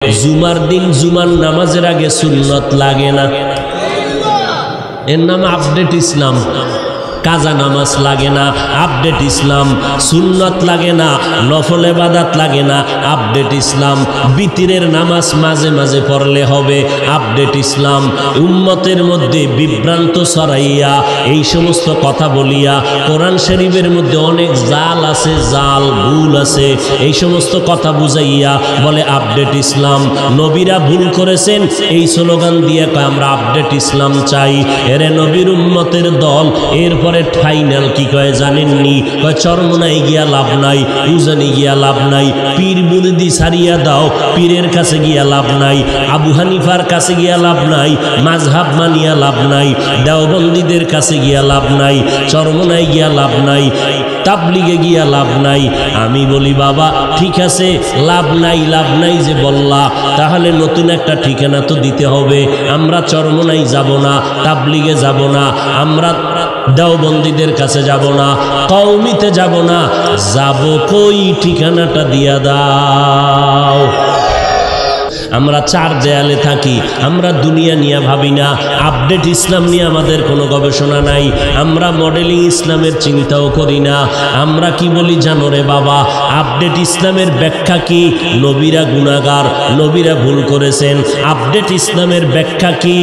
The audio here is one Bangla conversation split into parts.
জুমার দিন জুমার নামাজের আগে সুন্নত লাগে না, এর নাম আপডেট ইসলাম। কাজা নামাজ লাগে না, আপডেট ইসলাম। সুন্নত লাগে না, নফল ইবাদত লাগে না, আপডেট ইসলাম। বিতিরের নামাজ মাঝে মাঝে পড়লে হবে, আপডেট ইসলাম। উম্মতের মধ্যে বিভ্রান্ত ছড়াইয়া এই সমস্ত কথা বলিয়া কোরআন শরীফের মধ্যে অনেক জাল আছে, জাল ভুল আছে, এই সমস্ত কথা বুঝাইয়া বলে আপডেট ইসলাম। নবীরা ভুল করেছেন এই স্লোগান দিয়ে আমরা আপডেট ইসলাম চাই। এরে নবীর উম্মতের দল এরপরে ফাইনাল কি কয় জানেননি? কয় চরমনায় গিয়া লাভ নাই, উজানি গিয়া লাভ নাই, পীর মুরিদি ছাড়িয়া দাও, পীরের কাছে গিয়া লাভ নাই, আবু হানিফার কাছে গিয়া লাভ নাই, মাযহাব মানিয়া লাভ নাই, দেওবন্দীদের কাছে গিয়া লাভ নাই, চরমনায় গিয়া লাভ নাই, তাবলিগে গিয়া লাভ নাই। আমি বলি বাবা ঠিক আছে, লাভ নাই যে বললা, তাহলে নতুন একটা ঠিকানা তো দিতে হবে। আমরা চরমনাই যাব না, তাবলিগে যাব না, আমরা দেওবন্দীদের কাছে যাব না, কওমিতে যাব না, যাব কই? ঠিকানাটা দিয়া দাও। আমরা চার দেয়ালে থাকি, আমরা দুনিয়া নিয়ে ভাবি না, আপডেট ইসলাম নিয়ে আমাদের কোনো গবেষণা নাই, আমরা মডেলিং ইসলামের চিন্তাও করি না। আমরা কি বলি জানো রে বাবা? আপডেট ইসলামের ব্যাখ্যা কি? নবীরা গুনাহগার, নবীরা ভুল করেছেন। আপডেট ইসলামের ব্যাখ্যা কি?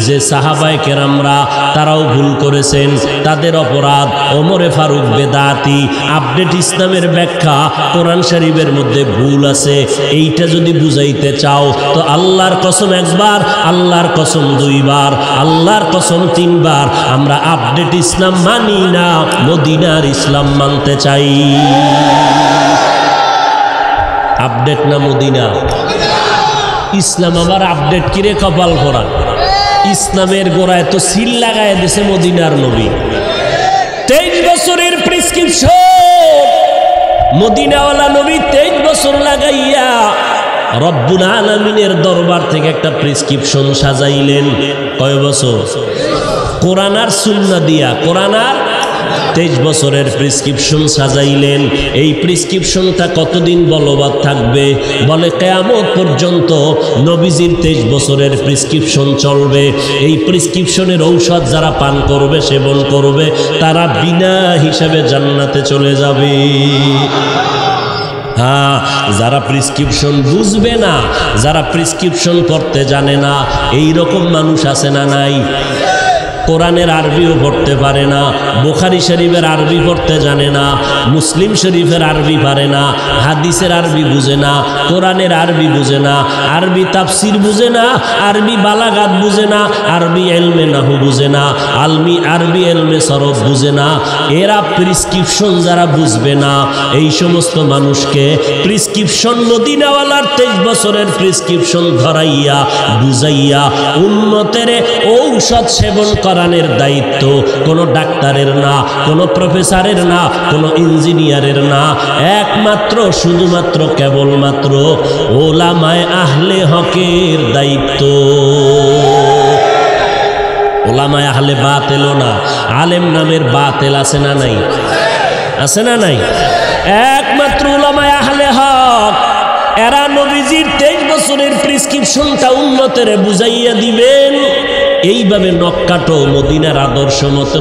যে সাহাবায়ে কেরামরা তারাও ভুল করেছেন, তাদের অপরাধ, ওমরে ফারুক বেদাতি। আপডেট ইসলামের ব্যাখ্যা কোরআন শরীফের মধ্যে ভুল আছে, এইটা যদি বুঝাইতে চাও তো আল্লাহর কসম একবার, আল্লাহর কসম দুইবার, আল্লাহর কসম তিনবার, আমরা আপডেট ইসলাম মানি না, মদিনার ইসলাম মানতে চাই। আপডেট না মদিনা? ইসলাম আবার আপডেট কিরে? কপাল পরা। ইসলামের গোড়ায় তো সিল লাগায় দিছে মদিনার নবী। 23 বছরের প্রেসক্রিপশন মদিনাওয়ালা নবী 23 বছর লাগাইয়া রব্বুল আলামিনের দরবার থেকে একটা প্রেসক্রিপশন সাজাইলেন। কয় বছর? কোরআন আর সুন্নাহ দিয়া, কোরআন আর 23 বছরের প্রেসক্রিপশন সাজাইলেন। এই প্রেসক্রিপশনটা কতদিন বলবৎ থাকবে? বলে কিয়ামত পর্যন্ত নবীজির 23 বছরের প্রেসক্রিপশন চলবে। এই প্রেসক্রিপশনের ঔষধ যারা পান করবে, সেবন করবে, তারা বিনা হিসাবে জান্নাতে চলে যাবে। হ্যাঁ, যারা প্রেসক্রিপশন বুঝবে না, যারা প্রেসক্রিপশন পড়তে জানে না, এই রকম মানুষ আছে না নাই? কোরআনের আরবিও পড়তে পারে না, বুখারী শরীফের আরবি পড়তে জানে না, মুসলিম শরীফের আরবি পারে না, হাদিসের আরবি বুঝে না, কোরআনের আরবি বুঝে না, আরবি তাফসির বুঝে না, আরবি বালাগাত বুঝে না, আরবি ইলমে নাহু বুঝে না, আরবি ইলমে সরফ বুঝে না। এরা প্রেসক্রিপশন যারা বুঝবে না, এই সমস্ত মানুষকে প্রেসক্রিপশন মদিনাওয়ালার 23 বছরের প্রেসক্রিপশন ধরাইয়া বুঝাইয়া উম্মতের ঔষধ সেবন কোরআনের দায়িত্ব কোনো ডাক্তারের না, কোনো প্রফেসরের না, কোনো ইঞ্জিনিয়ারের না, একমাত্র শুধুমাত্র কেবলমাত্র ওলামায়ে আহলে হকের দায়িত্ব। ওলামায়ে আহলে বাতিলও না, আলেম নামের বাতিল আছে না নাই? আছে না নাই? একমাত্র ওলামায়ে আহলে হক, এরা নবীজির 23 বছরের প্রেসক্রিপশনটা উম্মতের বুঝাইয়া দিবেন। এইভাবে নখ কাটো, মদিনার আদর্শ মতো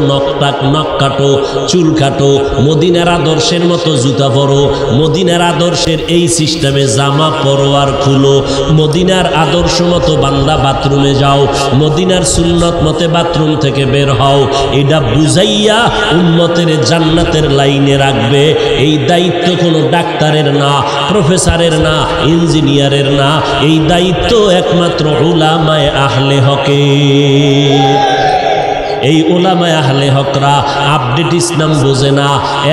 নখ কাটো, চুল কাটো, মদিনার আদর্শের মতো জুতা পরো, মদিনার আদর্শের এই সিস্টেমে জামা পরো আর খুলো, মদিনার আদর্শ মতো বান্দা বাথরুমে যাও, মদিনার সুন্নত মতে বাথরুম থেকে বের হও। এটা বুঝাইয়া উম্মতের জান্নাতের লাইনে রাখবে। এই দায়িত্ব কোনো ডাক্তারের না, প্রফেসরের না, ইঞ্জিনিয়ারের না, এই দায়িত্ব একমাত্র উলামায়ে আহলে হকের। এই উলামায়ে আহলে হকরা আপডেট ইসলাম বোঝে না,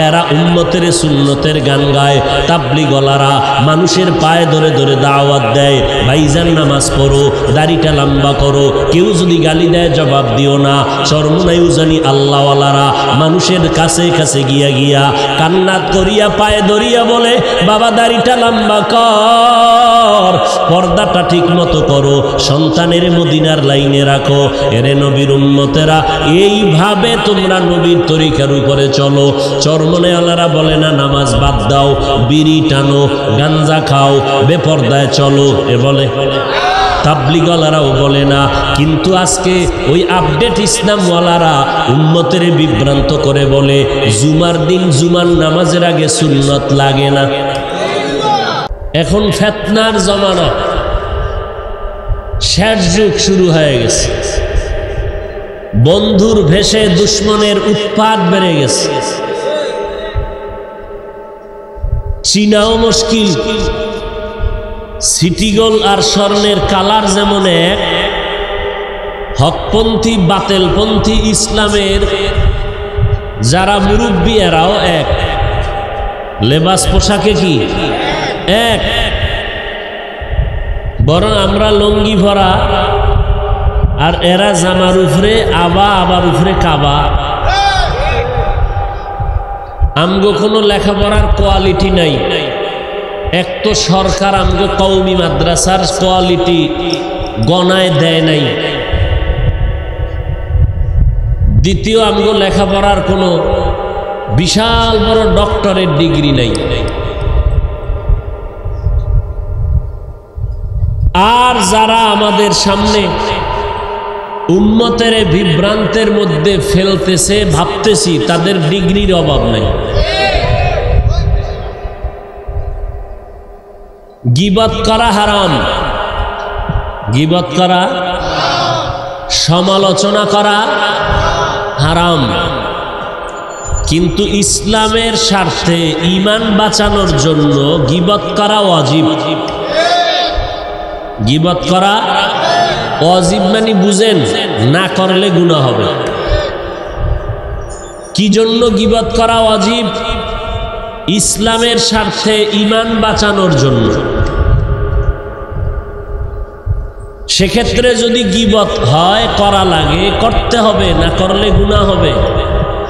এরা উম্মতের সুন্নতের গান গায়। তাবলিগওয়ালারা মানুষের পায়ে ধরে ধরে দাওয়াত দেয়, ভাইজান নামাজ পড়ো, দাড়িটা লম্বা করো, কেউ যদি গালি দেয় জবাব দিও না। চরমনাই উজানি আল্লাহওয়ালারা মানুষের কাছে কাছে গিয়া গিয়া কান্নাত করিয়া পায়ে ধরিয়া বলে, বাবা দাড়িটা লম্বা কর, পর্দাটা ঠিক মতো করো, সন্তানের মদিনার লাইনে রাখো। এরে নবীর উম্মতেরা এইভাবে তোমরা নবীর তরিকার উপরে চলো। চরমনে আলারা বলে না নামাজ বাদ দাও, বিড়ি টানো, গাঞ্জা খাও, বেপরদায় চলো, এ বলে। তাবলিগওয়ালারাও বলে না। কিন্তু আজকে ওই আপডেট ইসলামওয়ালারা উম্মতের বিভ্রান্ত করে বলে জুমার দিন জুমার নামাজের আগে সুন্নত লাগে না। এখন ফিতনার জমানা, শেষ যুগ শুরু হয়ে গেছে। বন্ধুর ভেষে দুশ্মনের উৎপাত বেড়ে গেছে। চিনাও মুশকিল। সিটিগোল আর স্বর্ণের কালার যেমন এক, হকপন্থী বাতেলপন্থী ইসলামের যারা মুরব্বী এরাও এক, লেবাস পোশাকে কি এক। বরং আমরা লঙ্গি ভরা আর এরা জামার উপরে আবার উপরে কাবা। আমগো কোনো লেখাপড়ার কোয়ালিটি নাই। এক তো সরকার আমগো কওমি মাদ্রাসার কোয়ালিটি গণায় দেয় নাই। দ্বিতীয় আমগো লেখাপড়ার কোনো বিশাল বড় ডক্টরের ডিগ্রি নাই। আর যারা আমাদের সামনে উম্মতের বিভ্রান্তের মধ্যে ফেলতেছে, ভাবতেছি তাদের ডিগ্রির অভাব নাই। গীবত করা হারাম, গীবত করা, সমালোচনা করা হারাম। কিন্তু ইসলামের স্বার্থে ঈমান বাঁচানোর জন্য গীবত করা ওয়াজিব। গীবত করা ওয়াজিব মানে বুঝেন, না করলে গুনাহ হবে। কি জন্য গীবত করা ওয়াজিব? ইসলামের স্বার্থে ঈমান বাঁচানোর জন্য। সেক্ষেত্রে যদি গীবত হয় করা লাগে, করতে হবে, না করলে গুনাহ হবে।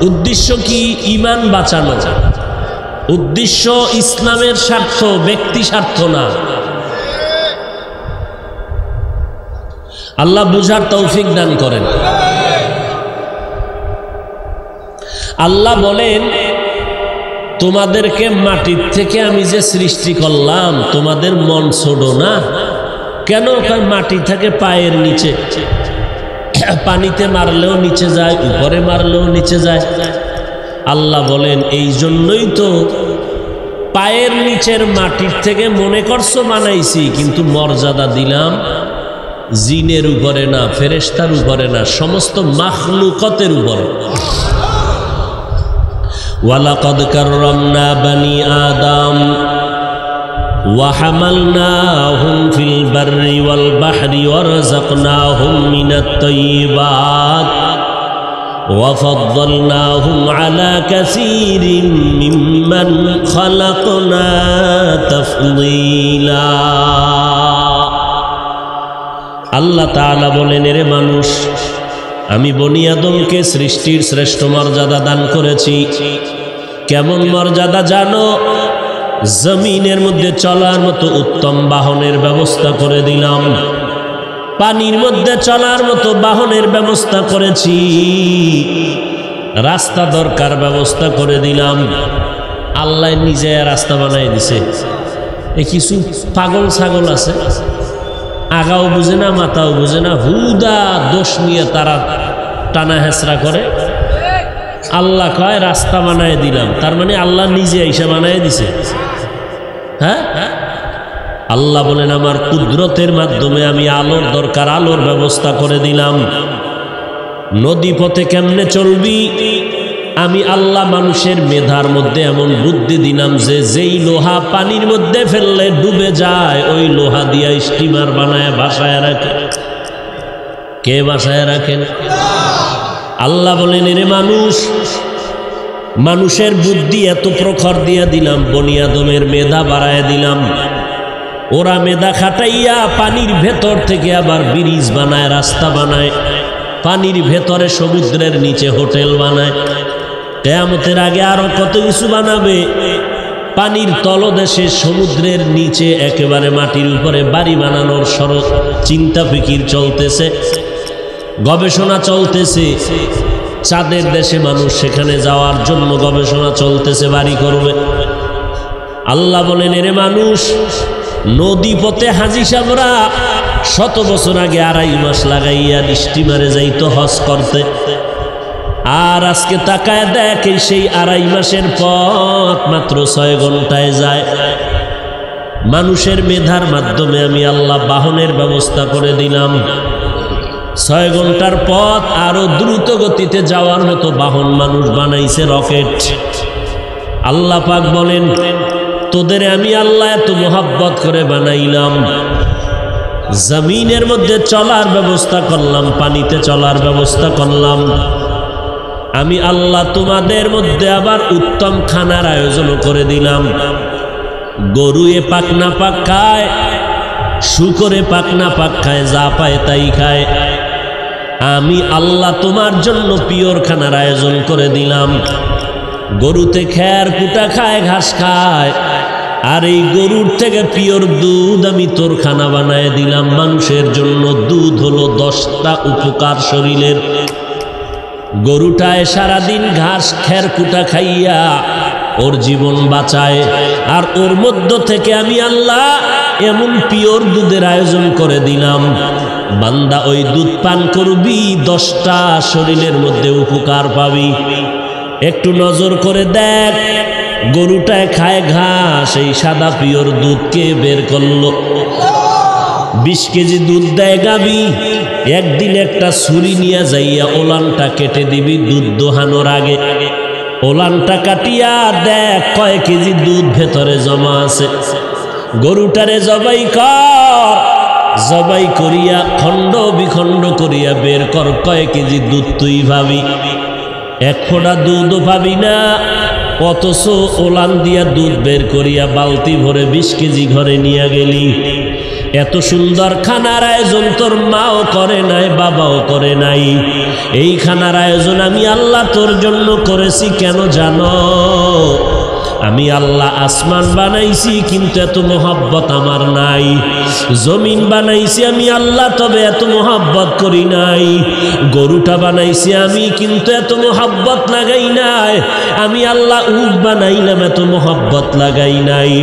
উদ্দেশ্য কি? ঈমান বাঁচানো। উদ্দেশ্য ইসলামের স্বার্থ, ব্যক্তি স্বার্থ না। আল্লাহ বুঝার তৌফিক দান করেন। আল্লাহ বলেন তোমাদেরকে মাটির থেকে আমি যে সৃষ্টি করলাম, তোমাদের মন ছোড়ো না কেন? মাটি থেকে পায়ের নিচে, পানিতে মারলেও নিচে যায়, উপরে মারলেও নিচে যায়। আল্লাহ বলেন এই জন্যই তো পায়ের নিচের মাটির থেকে মনে করছো বানাইছি, কিন্তু মর্যাদা দিলাম জিনের উপরে না, ফেরেশতার উপরে না, সমস্ত মাখলুকতের উপরে। ওয়ালাকাদ কাররামনা বানি আদম ওয়া হামালনাহুম ফিল বাররি ওয়াল বাহরি ওয়ারযাকনাহুম মিনাত তাইয়্যিবাত ওয়া ফাদ্দালনাহুম আলা কাসীরিম মিম্মান খালাকনা তাফদীলা। আল্লাহ তাআলা বলেন, এরে মানুষ, আমি বনি আদমকে সৃষ্টির শ্রেষ্ঠ মর্যাদা দান করেছি। কেমন মর্যাদা জানো? জমিনের মধ্যে চলার মতো উত্তম বাহনের ব্যবস্থা করে দিলাম, পানির মধ্যে চলার মতো বাহনের ব্যবস্থা করেছি, রাস্তা দরকার ব্যবস্থা করে দিলাম। আল্লাহ নিজে রাস্তা বানাই দিছে। এ কিছু পাগল ছাগল আছে, আগাও বুঝে না, মাথাও বুঝে না, হুদা দোষ নিয়ে তারা টানা হেঁচড়া করে। আল্লাহ কয় রাস্তা বানায় দিলাম, তার মানে আল্লাহ নিজে এসে বানায় দিছে। হ্যাঁ, আল্লাহ বলেন আমার কুদরতের মাধ্যমে আমি আলোর দরকার আলোর ব্যবস্থা করে দিলাম। নদী পথে কেমনে চলবি? আমি আল্লাহ মানুষের মেধার মধ্যে এমন বুদ্ধি দিলাম যে যেই লোহা পানির মধ্যে ফেললে ডুবে যায়, ওই লোহা দিয়া স্টিমার বানায় ভাসায় রাখে। কে ভাসায় রাখেন? আল্লাহ বলেন, এরে মানুষ, মানুষের বুদ্ধি এত প্রখর দিয়া দিলাম, বনি আদমের মেধা বাড়ায় দিলাম। ওরা মেধা খাটাইয়া পানির ভেতর থেকে আবার ব্রিজ বানায়, রাস্তা বানায়, পানির ভেতরে সমুদ্রের নিচে হোটেল বানায়। কিয়ামতের আগে আরো কত কিছু বানাবে। পানির তলদেশে সমুদ্রের নিচে একেবারে মাটির উপরে বাড়ি বানানোর চিন্তা ফিকির চলতেছে। গবেষণা চলতেছে, চাঁদের দেশে মানুষ সেখানে যাওয়ার জন্য গবেষণা চলতেছে, বাড়ি করবে। আল্লাহ বলেন, এরে মানুষ, নদী পথে হাজি সাহেবরা 100 বছর আগে 2.5 মাস লাগাইয়া স্টিমারে যাইতো হজ করতে, আর আজকে তাকায় দেখ সেই 2.5 মাসের পথ মাত্র 6 ঘন্টায় যায়। মানুষের মেধার মাধ্যমে আমি আল্লাহ বাহনের ব্যবস্থা করে দিলাম। 6 ঘন্টার পথ আরো দ্রুত গতিতে যাওয়ার মতো বাহন মানুষ বানাইছে, রকেট। আল্লাহ পাক বলেন, তোদের আমি আল্লাহ এত মোহাব্বত করে বানাইলাম, জমিনের মধ্যে চলার ব্যবস্থা করলাম, পানিতে চলার ব্যবস্থা করলাম। আমি আল্লাহ তোমাদের মধ্যে আবার উত্তম খানার আয়োজন করে দিলাম। গরুয়ে পাকনা পাক খায়, শুকরে পাকনা পাক খায়, যা পায় তাই খায়। আমি আল্লাহ তোমার জন্য পিওর খানার আয়োজন করে দিলাম। গরুতে খ্যার কুটা খায়, ঘাস খায়, আর এই গরুর থেকে পিওর দুধ আমি তোর খানা বানায় দিলাম। মানুষের জন্য দুধ হলো 10টা উপকার শরীরের। গরুটায় সারাদিন ঘাস খ্যার কুটা খাইয়া ওর জীবন বাঁচায়, আর ওর মধ্য থেকে আমি আল্লাহ এমন পিওর দুধের আয়োজন করে দিলাম, বান্দা ওই দুধ পান করবি, 10টা শরীরের মধ্যে উপকার পাবি। একটু নজর করে দেখ, গরুটায় খায় ঘাস, এই সাদা পিওর দুধকে বের করলো। 20 কেজি দুধ দেয় গাবি, একদিন একটা ছুরি নিয়ে যাইয়া ওলানটা কেটে দিবি দুধ দোহানোর আগে। ওলানটা কাটিয়া দেখ কয় কেজি দুধ ভেতরে জমা আছে। গরুটারে জবাই কর, জবাই করিয়া খণ্ড বিখণ্ড করিয়া বের কর কয় কেজি দুধ তুই ভাবি। 1 ফোঁটা দুধও পাবি না, অথচ ওলান দিয়া দুধ বের করিয়া বালতি ভরে 20 কেজি ঘরে নিয়ে গেলি। এত সুন্দর খানার আয়োজন তোর মাও করে নাই, বাবাও করে নাই। এই খানার আয়োজন আমি আল্লাহ তোর জন্য করেছি, কেন জানো? আমি আল্লাহ আসমান বানাইছি, কিন্তু এত মোহাব্বত আমার নাই। জমিন বানাইছি আমি আল্লাহ, তবে এত মোহাব্বত করি নাই। গরুটা বানাইছি আমি, কিন্তু এত মোহাব্বত লাগাই নাই। আমি আল্লাহ উট বানাইলাম, এত মোহাব্বত লাগাই নাই।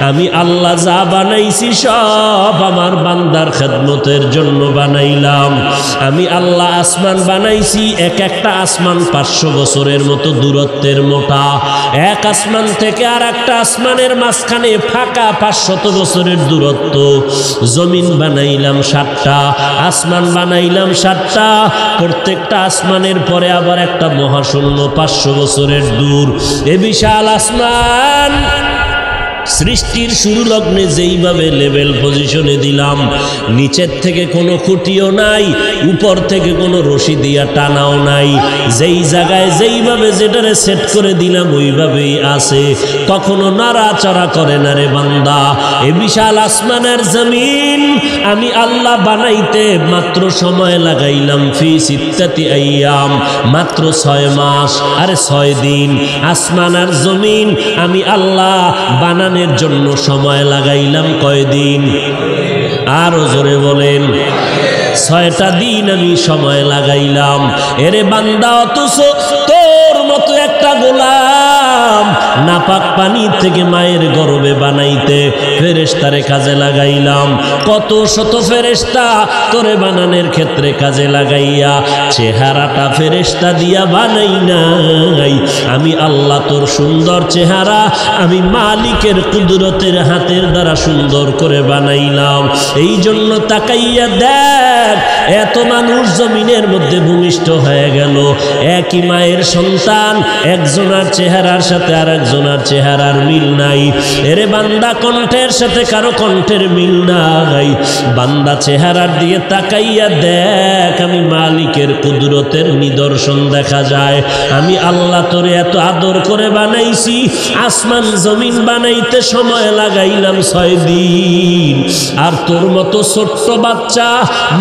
আমি আল্লাহ যা বানাইছি সব আমার বান্দার খেদমতের জন্য বানাইলাম। আমি আল্লাহ আসমান বানাইছি, একটা আসমান 500 বছরের মতো দূরত্বের মোটা। এক আসমান থেকে আর একটা আসমানের মাঝখানে ফাঁকা 500 বছরের দূরত্ব। জমিন বানাইলাম 7টা, আসমান বানাইলাম 7টা। প্রত্যেকটা আসমানের পরে আবার একটা মহাশূন্য 500 বছরের দূর। এ বিশাল আসমান সৃষ্টির শুরু লগ্নে যেইভাবে লেভেল পজিশনে দিলাম, নিচের থেকে কোনো খুঁটিও নাই, উপর থেকে কোনো রশি দিয়া টানাও নাই। যেই জায়গায় যেইভাবে যেটারে সেট করে দিলাম ওইভাবেই আছে, কখনো নাড়াচাড়া করে না রে বান্দা। এ বিশাল আসমানের জমিন আমি আল্লাহ বানাইতে মাত্র সময় লাগাইলাম ফি সিত্তাতি আইয়াম, মাত্র 6 মাস, আরে 6 দিন। আসমান আর জমিন আমি আল্লাহ বানানোর জন্য সময় লাগাইলাম কয়দিন? আরো জোরে বলেন, 6টা দিন আমি সময় লাগাইলাম। এরে বান্দা, অথচ তোর মতো একটা গোলাম নাপাক পানি থেকে মায়ের গর্ভে বানাইতে ফেরেশতারে কাজে লাগাইলাম। কত শত ফেরেশতা তোরে বানানোর ক্ষেত্রে কাজে লাগাইয়া চেহারাটা ফেরেশতা দিয়া বানাই নাই। আমি আল্লাহ তোর সুন্দর চেহারা আমি মালিকের কুদরতের হাতের দ্বারা সুন্দর করে বানাইলাম। এই জন্য তাকাইয়া দেখ, এত মানুষ জমিনের মধ্যে ভূমিষ্ঠ হয়ে গেল, একই মায়ের সন্তান, একজনের চেহারার সাথে আর একজনের চেহারার মিল নাই। এরে বান্দা, কণ্ঠের সাথে কারো কণ্ঠের মিল নাই। বান্দা চেহারার দিকে তাকাইয়া দেখ, আমি মালিকের কুদরতের নিদর্শন দেখা যায়। আমি আল্লাহ তোরে এত আদর করে বানাইছি, আসমান জমিন বানাইতে সময় লাগাইলাম 6 দিন। আর তোর মতো ছোট্ট বাচ্চা,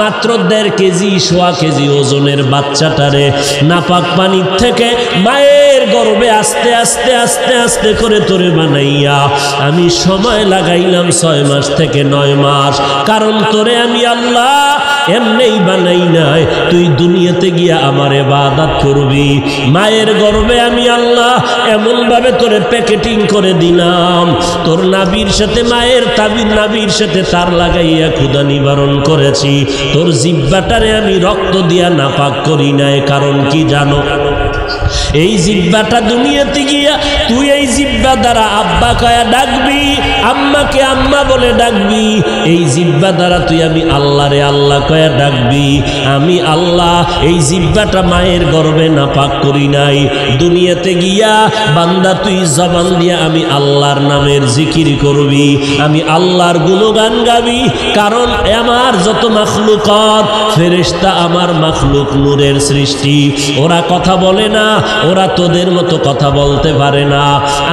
মাত্র 1.5 কেজি 1.25 কেজি ওজনের বাচ্চাটারে নাপাক পানির থেকে মায়ের গর্ভে আস্তে আস্তে আস্তে আস্তে করে তোরে বানাইয়া আমি সময় লাগাইলাম 6 মাস থেকে 9 মাস। কারণ তোরে আমি আল্লাহ এমনেই বানাই নাই, তুই দুনিয়াতে গিয়া আমার ইবাদত করবি। মায়ের গর্ভে আমি আল্লাহ এমন ভাবে তোরে প্যাকেটিং করে দিলাম, তোর নাভির সাথে মায়ের নাভির সাথে তার লাগাইয়া ক্ষুধা নিবারণ করেছি। তোর জিহ্বাটারে আমি রক্ত দিয়া নাপাক করি নাই। কারণ কি জানো? এই জিহ্বাটা দুনিয়াতে গিয়া তুই এই জিহ্বা দ্বারা আব্বা কয়া ডাকবি, আম্মাকে আম্মা বলে ডাকবি। এই জিহ্বা দ্বারা তুই আমি আল্লাহরে আল্লাহ কয়া ডাকবি। আমি আল্লাহ এই জিহ্বাটা মায়ের গর্ভে নাপাক করি নাই। দুনিয়াতে গিয়া বান্দা তুই জবান দিয়া আমি আল্লাহর নামের জিকির করবি, আমি আল্লাহর গুণগান গাবি। কারণ আমার যত মাখলুকাত ফেরেশতা আমার মাখলুক, নূরের সৃষ্টি, ওরা কথা বলে না, ওরা তোদের মতো কথা বলতে পারে না।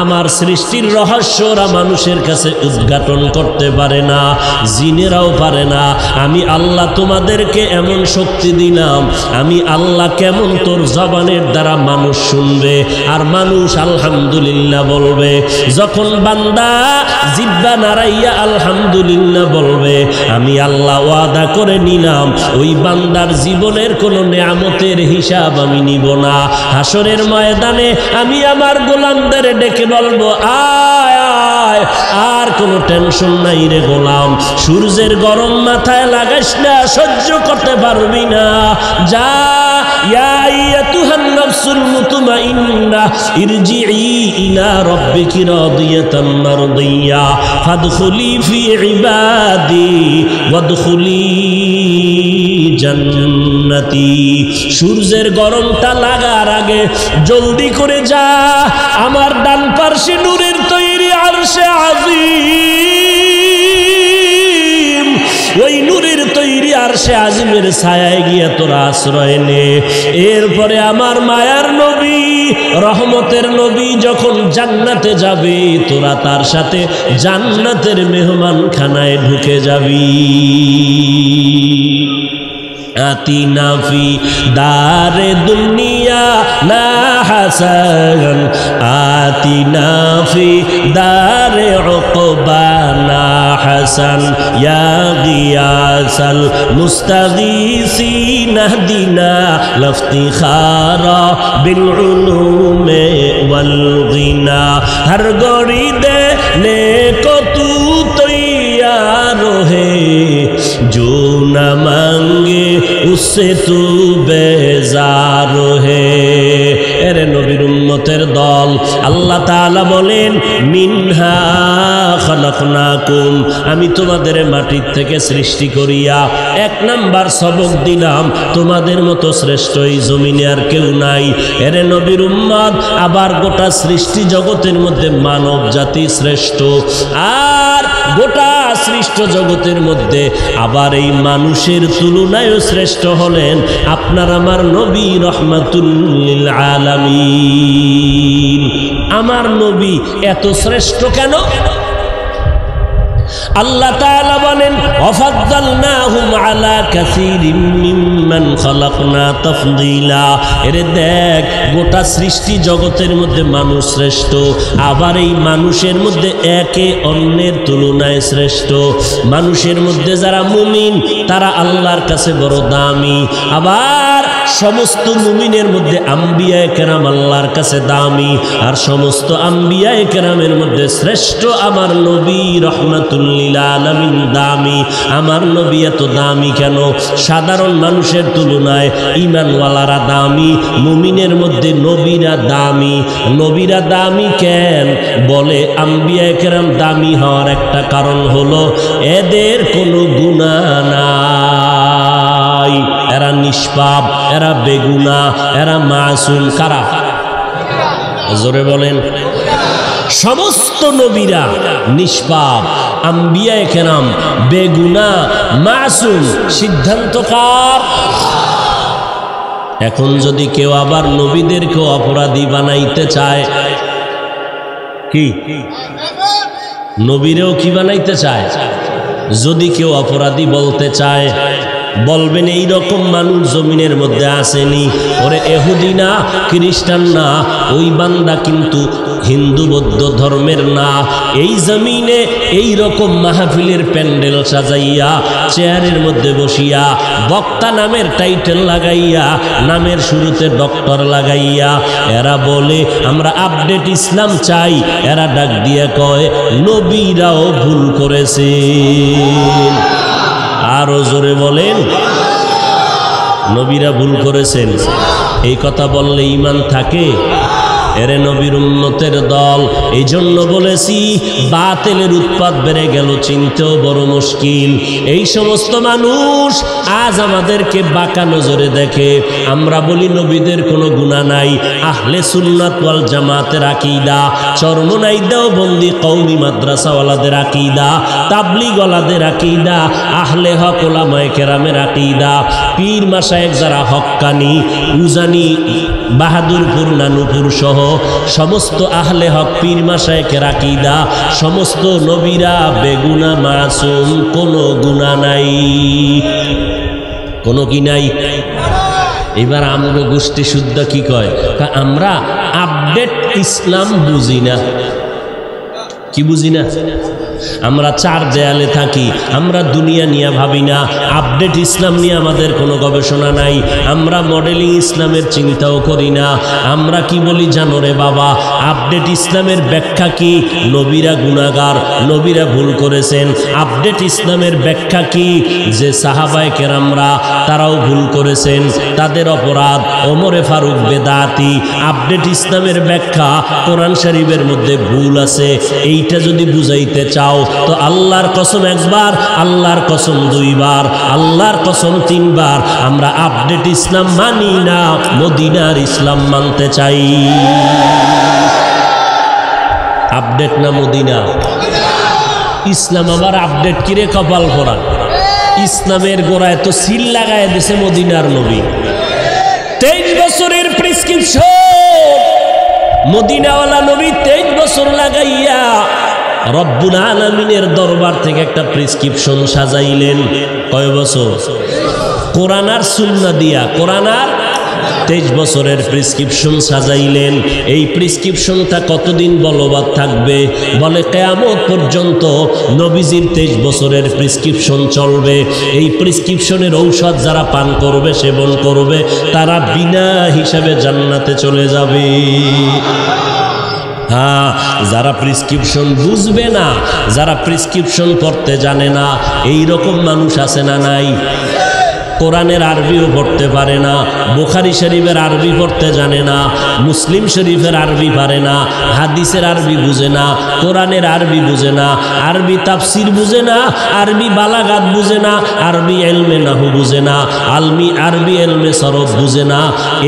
আমার সৃষ্টির রহস্য ওরা মানুষের কাছে উদ্ঘাটন করতে পারে না, জিনেরাও পারে না। আমি আল্লাহ তোমাদেরকে এমন শক্তি দিলাম, আমি আল্লাহ কেমন তোর জবানের দ্বারা মানুষ শুনবে আর মানুষ আলহামদুলিল্লাহ বলবে। যখন বান্দা জিহ্বা নাড়াইয়া আলহামদুলিল্লাহ বলবে, আমি আল্লাহ ওয়াদা করে নিলাম ওই বান্দার জীবনের কোনো নেয়ামতের হিসাব আমি নিব না। হাসরের ময়দানে আমি আমার গোলামদের ডেকে বলবো, আয় আয়, আর কোনো টেনশন নাই রে গোলাম, সূর্যের গরম মাথায় লাগাস না, সহ্য করতে পারবি না। যা ইয়া আইয়াতুহান নাফসুল মুতমাইন্না ইরজিই ইলা রাব্বিকি রাদিয়াতাম মারদিয়া ফাদখুলি ফি ইবাদি ওয়াদখুলি জান্নাতি। সূর্যের গরমটা লাগার আগে জলদি করে যা আমার ডান পার্শ্বে নূরের তৈরি আরশে আজিম, ওই নূরের তৈরি আরশে আজিমের ছায়ায় গিয়া তোরা আশ্রয় নে। এরপরে আমার মায়ার নবী, রহমতের নবী যখন জান্নাতে যাবে, তোরা তার সাথে জান্নাতের মেহমান খানায় ঢুকে যাবি। আতিনা ফি দারে দুনিয়া না হাসান, আতিনা ফি দারে উকবা না হাসান, ইয়া গিয়াসাল মুস্তাগীসিন ইহদিনা লাফতিখারা বিল উলুমে ওয়াল গিনা। হর গড়ি দে নেকো তু তৈয়ার হে, जो न मांगे उससे तू बेजार है। এরে নবীর উম্মতের দল, আল্লাহ তাআলা বলেন, মিনহা খালাকনাকুম, আমি তোমাদের মাটির থেকে সৃষ্টি করিয়া এক নাম্বার সবক দিলাম, তোমাদের মতো শ্রেষ্ঠ এই জমিনে আর কেউ নাই। এরে নবীর উম্মত, আবার গোটা সৃষ্টি জগতের মধ্যে মানব জাতি শ্রেষ্ঠ, আর গোটা সৃষ্ট জগতের মধ্যে আবার এই মানুষের তুলনায়ও শ্রেষ্ঠ হলেন আপনার আমার নবী রহমাতুল লিল আলামিন। আমার নবী এত শ্রেষ্ঠ কেন? আল্লাহ তাআলা বলেন, ওয়াফাদ্দালনাহুম আলা কাসীরিম মিম্মান খালাকনা তাফদীলা। এরে দেখ, গোটা সৃষ্টি জগতের মধ্যে মানুষ শ্রেষ্ঠ, আবার এই মানুষের মধ্যে একে অন্যের তুলনায় শ্রেষ্ঠ। মানুষের মধ্যে যারা মুমিন তারা আল্লাহর কাছে বড় দামি, আবার সমস্ত মুমিনের মধ্যে আম্বিয়ায়ে কেরাম আল্লাহর কাছে দামি, আর সমস্ত আম্বিয়ায়ে কেরামের মধ্যে শ্রেষ্ঠ আমার নবী রহমাতুল লিল আলামিন দামি। আমার নবী এত দামি কেন? সাধারণ মানুষের তুলনায় ঈমানওয়ালারা দামি, মুমিনের মধ্যে নবীরা দামি। নবীরা দামি কেন? বলে আম্বিয়ায়ে কেরাম দামি হওয়ার একটা কারণ হলো এদের কোনো গুনাহ নাই, এরা নিষ্পাপ, এরা বেগুনা, এরা মাসুম। কারা? জোরে বলেন। সমস্ত নবীরা নিষ্পাপ, আম্বিয়ায়ে কেরাম বেগুনা, মাসুম। সিদ্ধান্ত কার? এখন যদি কেউ আবার নবীদেরকে অপরাধী বানাইতে চায়, কি নবীরেও কি বানাইতে চায়? যদি কেউ অপরাধী বলতে চায়, বলবেন এই রকম মানুষ জমিনের মধ্যে আসেনি। ওরে এহুদি না, খ্রিস্টান না, ওই বান্দা কিন্তু হিন্দু বৌদ্ধ ধর্মের না। এই জমিনে এই রকম মাহফিলের প্যান্ডেল সাজাইয়া চেয়ারের মধ্যে বসিয়া বক্তা নামের টাইটেল লাগাইয়া নামের শুরুতে ডক্টর লাগাইয়া এরা বলে আমরা আপডেট ইসলাম চাই। এরা ডাক দিয়ে কয় নবীরাও ভুল করেছেন। আরো জোরে বলেন, নবীরা ভুল করেছেন। এই কথা বললে ঈমান থাকে? এরে নবীর উম্মতের দল, এই জন্য বলেছি বাতিলের উৎপাত বেড়ে গেল, চিনতেও বড় মুশকিল। এই সমস্ত মানুষ আজ আমাদেরকে বাঁকা নজরে দেখে। আমরা বলি নবীদের কোনো গুনাহ নাই। আহলে সুন্নাত ওয়াল জামাতের আকীদা, চরমনাই দেওবন্দি কওমি মাদ্রাসাওয়ালাদের আকীদা, তাবলীগওয়ালাদের আকীদা, আহলে হক ওলামায়ে কেরামের আকীদা, পীর মাশায়েখ যারা হক্কানি, উজানি, বাহাদুরপুর, নানুপুর সহ সমস্ত আহলে হক পীর মাশায়েখের আকীদা, সমস্ত নবীরা বেগুনা মাসুম, কোনো গুনাহ নাই। কোনো কি নাই? এবার আমগো গোষ্ঠী শুদ্ধ কি কয়? আমরা আপডেট ইসলাম বুঝি না। কি বুঝি না? আমরা চার দেয়ালে থাকি, আমরা দুনিয়া নিয়ে ভাবি না, আপডেট ইসলাম নিয়ে আমাদের কোনো গবেষণা নাই, আমরা মডেলিং ইসলামের চিন্তাও করি না। আমরা কি বলি জানো রে বাবা, আপডেট ইসলামের ব্যাখ্যা কি? নবীরা গুনাহগার, নবীরা ভুল করেছেন। আপডেট ইসলামের ব্যাখ্যা কি? যে সাহাবায়ে কেরামরা তারাও ভুল করেছেন, তাদের অপরাধ। ওমরে ফারুক বেদাতি। আপডেট ইসলামের ব্যাখ্যা কোরআন শরীফের মধ্যে ভুল আছে। এইটা যদি বুঝাইতে চাও তো আল্লাহর কসম একবার, আল্লাহর কসম দুইবার, আল্লাহর কসম তিনবার। আমরা আপডেট ইসলাম মানি না, মদিনার ইসলাম মানতে চাই। আপডেট না মদিনা? ইসলাম আবার আপডেট কিরে কপাল পরা। ইসলামের গোড়ায় তো সিল লাগায় দিছে মদিনার নবী। 23 বছরের প্রেসক্রিপশন মদিনাওয়ালা নবী 23 বছর লাগাইয়া রব্বুল আলামিনের দরবার থেকে একটা প্রেসক্রিপশন সাজাইলেন। কয় বছর? কোরআন আর সুন্নাহ দিয়া, কোরআন আর 23 বছরের প্রেসক্রিপশন সাজাইলেন। এই প্রেসক্রিপশনটা কতদিন বলবৎ থাকবে? বলে কিয়ামত পর্যন্ত নবীজির 23 বছরের প্রেসক্রিপশন চলবে। এই প্রেসক্রিপশনের ঔষধ যারা পান করবে, সেবন করবে, তারা বিনা হিসাবে জান্নাতে চলে যাবে। হ্যাঁ, যারা প্রেসক্রিপশন বুঝবে না, যারা প্রেসক্রিপশন পড়তে জানে না, এই রকম মানুষ আছে না নাই? কোরআনের আরবিও পড়তে পারে না, বুখারী শরীফের আরবি পড়তে জানে না, মুসলিম শরীফের আরবি পারে না, হাদিসের আরবি বুঝে না, কোরআনের আরবি বুঝে না, আরবি তাফসির বুঝে না, আরবি বালাগাত বুঝে না, আরবি ইলমে নাহু বুঝে না, আরবি ইলমে সরফ বুঝে না।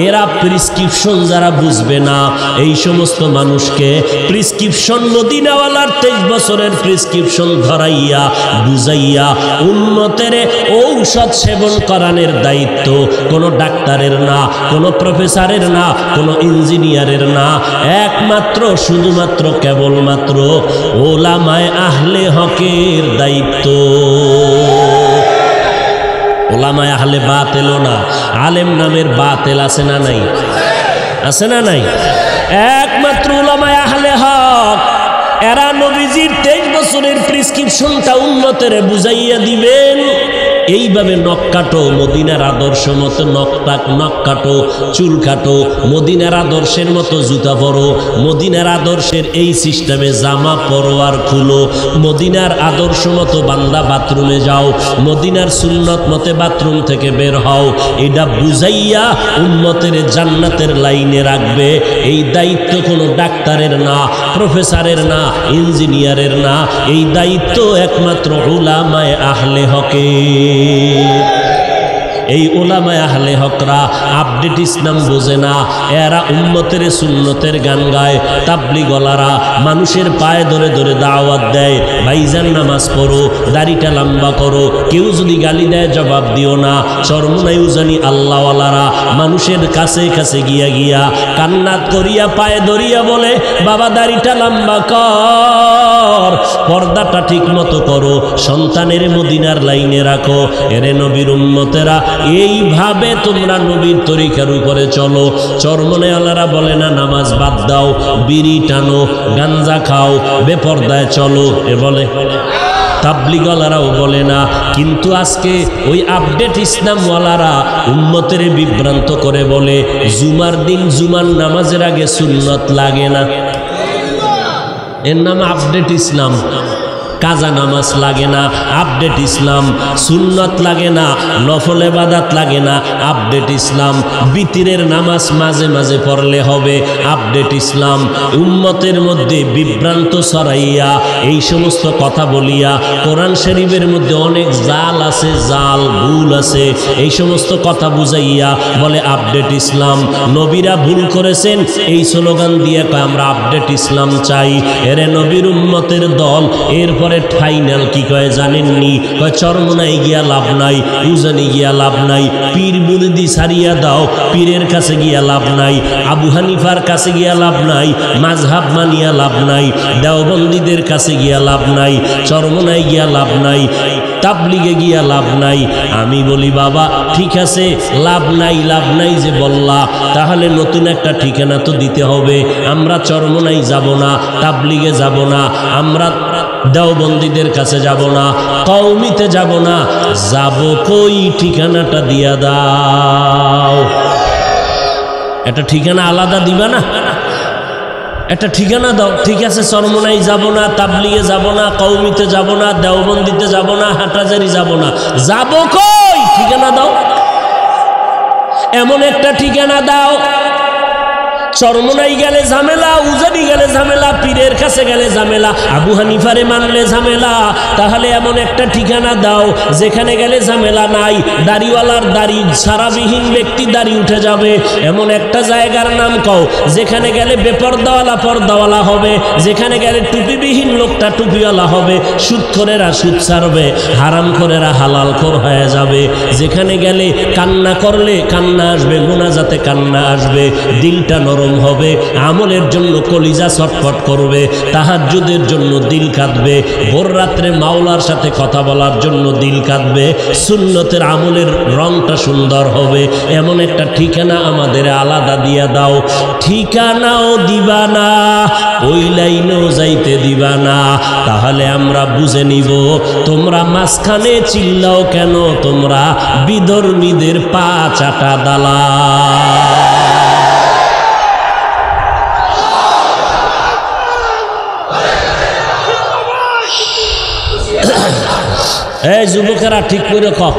এরা প্রেসক্রিপশন যারা বুঝবে না, এই সমস্ত মানুষকে প্রেসক্রিপশন মদিনাওয়ালার 23 বছরের প্রেসক্রিপশন ধরাইয়া বুঝাইয়া উম্মতের ঔষধ সেবন কোরআনের দায়িত্ব কোনো ডাক্তারের না, কোনো প্রফেসরের না, কোনো ইঞ্জিনিয়ারের না, একমাত্র শুধুমাত্র কেবলমাত্র ওলামায়ে আহলে হকের দায়িত্ব। ওলামায়ে আহলে বাতিলও না, আলেম নামের বাতিল আছে না নাই? আছে না নাই? একমাত্র ওলামায়ে আহলে হক, এরা নবীজির 23 বছরের প্রেসক্রিপশনটা উম্মতের বুঝাইয়া দিবেন। এইভাবে নখ কাটো, মদিনার আদর্শ মতো নখ কাটো, চুল কাটো, মদিনার আদর্শের মতো জুতা পরো, মদিনার আদর্শের এই সিস্টেমে জামা পরো আর খুলো, মদিনার আদর্শ মতো বান্দা বাথরুমে যাও, মদিনার সুন্নত মতে বাথরুম থেকে বের হও। এটা বুঝাইয়া উম্মতের জান্নাতের লাইনে রাখবে। এই দায়িত্ব কোনো ডাক্তারের না, প্রফেসরের না, ইঞ্জিনিয়ারের না, এই দায়িত্ব একমাত্র উলামায়ে আহলে হকের। এই ওলামায়ে আহলে হকরা আপডেট ইসলাম বোঝে না, এরা উম্মতের সুন্নতের গান গায়। তাবলীগওয়ালারা মানুষের পায়ে ধরে ধরে দাওয়াত দেয়, ভাইজান নামাজ পড়ো, দাড়িটা লম্বা করো, কেউ যদি গালি দেয় জবাব দিও না। চরমনাই উজানি আল্লাহওয়ালারা মানুষের কাছে কাছে গিয়া গিয়া কান্নাত করিয়া পায়ে ধরিয়া বলে, বাবা দাড়িটা লম্বা কর, পর্দাটা ঠিক মতো করো, সন্তানের মদিনার লাইনে রাখো। এরে নবীর উম্মতেরা, এইভাবে তোমরা নবীর তরিকার উপরে চলো। চরমনে আল্লাহরা বলে না নামাজ বাদ দাও, বিড়ি টানো, গাঞ্জা খাও, বেপর্দায় চলো, এ বলে। তাবলীগওয়ালারাও বলে না। কিন্তু আজকে ওই আপডেট ইসলামওয়ালারা উম্মতের বিভ্রান্ত করে বলে, জুমার দিন জুমার নামাজের আগে সুন্নত লাগে না। এর নাম আপডেট ইসলাম। কাজা নামাজ লাগে না, আপডেট ইসলাম। সুন্নত লাগে না, নফল ইবাদত লাগে না, আপডেট ইসলাম। বিতিরের নামাজ মাঝে মাঝে পড়লে হবে, আপডেট ইসলাম। উম্মতের মধ্যে বিভ্রান্ত ছড়াইয়া এই সমস্ত কথা বলিয়া কোরআন শরীফের মধ্যে অনেক জাল আছে, জাল ভুল আছে, এই সমস্ত কথা বুঝাইয়া বলে আপডেট ইসলাম। নবীরা ভুল করেছেন, এই স্লোগান দিয়ে আমরা আপডেট ইসলাম চাই। এরে নবীর উম্মতের দল এরপর ফাইনাল কি কয় জানেননি? চরমনাই গিয়া লাভ নাই, উজানি গিয়া লাভ নাই, পীর মুরিদি ছাড়িয়া দাও, পীরের কাছে গিয়া লাভ নাই, আবু হানিফার কাছে গিয়া লাভ নাই, মাযহাব মানিয়া লাভ নাই, দেওবন্দীদের কাছে গিয়া লাভ নাই, চরমনাই গিয়া লাভ নাই, তাবলিগে গিয়া লাভ নাই। আমি বলি বাবা ঠিক আছে, লাভ নাই যে বললা, তাহলে নতুন একটা ঠিকানা তো দিতে হবে। আমরা চরমনাই যাব না, তাবলিগে যাব না, আমরা দেওবন্দীদের কাছে যাব না, কওমিতে যাব না, যাব কই? ঠিকানাটা দিয়া দাও। একটা ঠিকানা আলাদা দিবা না? একটা ঠিকানা দাও। ঠিক আছে, চরমনাই যাব না, তাবলিগে যাব না, কওমিতে যাব না, দেওবন্দীতে যাব না, হাটাজারি যাব না, যাব কই? ঠিকানা দাও। এমন একটা ঠিকানা দাও, চরমনাই গেলে ঝামেলা, উজানি গেলে ঝামেলা, পীরের কাছে গেলে ঝামেলা, আবু হানিফারে মানলে ঝামেলা। তাহলে এমন একটা ঠিকানা দাও যেখানে গেলে ঝামেলা নাই, দাড়িওয়ালার দাড়ি সারাবিহীন ব্যক্তি দাড়ি উঠে যাবে। এমন একটা জায়গার নাম কও যেখানে গেলে বেপর্দাওয়ালা পর্দাওয়ালা হবে, যেখানে গেলে টুপিবিহীন লোকটা টুপিওয়ালা হবে, সুদখোরেরা সুদ ছাড়বে, হারামখোরেরা হালালখোর হয়ে যাবে। যেখানে গেলে কান্না করলে কান্না আসবে, মোনাজাতে কান্না আসবে, দিলটা নরম হবে, আমলের জন্য কলিজা ছটফট করবে, তাহাজ্জুদের জন্য দিল কাঁদবে, ভোর রাত্রে মাওলার সাথে কথা বলার জন্য দিল কাঁদবে, সুন্নতের আমলের রংটা সুন্দর হবে। এমন একটা ঠিকানা আমাদের আলাদা দিয়া দাও। ঠিকানাও দিবা না, ওই লাইনেও যাইতে দিবা না, তাহলে আমরা বুঝে নিব তোমরা মাঝখানে চিল্লাও কেন, তোমরা বিধর্মীদের পা চাটা দালা। এই যুবকেরা ঠিক করে কও,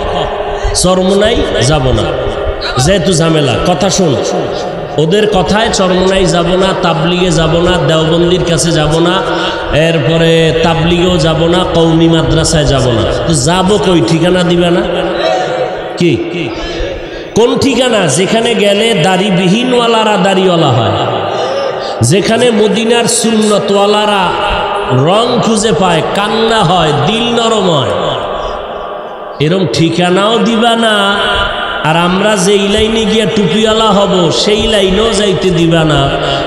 চরমনাই যাব না, যেহেতু ঝামেলা। কথা শোন, ওদের কথায় চরমনাই যাব না, তাবলিগে যাব না, দেওবন্দির কাছে যাব না, এরপরে তাবলিগেও যাব না, কওমি মাদ্রাসায় যাব না। তো যাবো কই? ঠিকানা দিবে না কি? কোন ঠিকানা? যেখানে গেলে দাড়িবিহীনওয়ালারা দাড়িওয়ালা হয়, যেখানে মদিনার সুন্নতওয়ালারা রং খুঁজে পায়, কান্না হয়, দিল নরম হয়, এরম ঠিকানাও দিবা না। আর আমরা যেই লাইনে গিয়া টুপিওয়ালা হব সেই লাইনেও যাইতে দিবা না।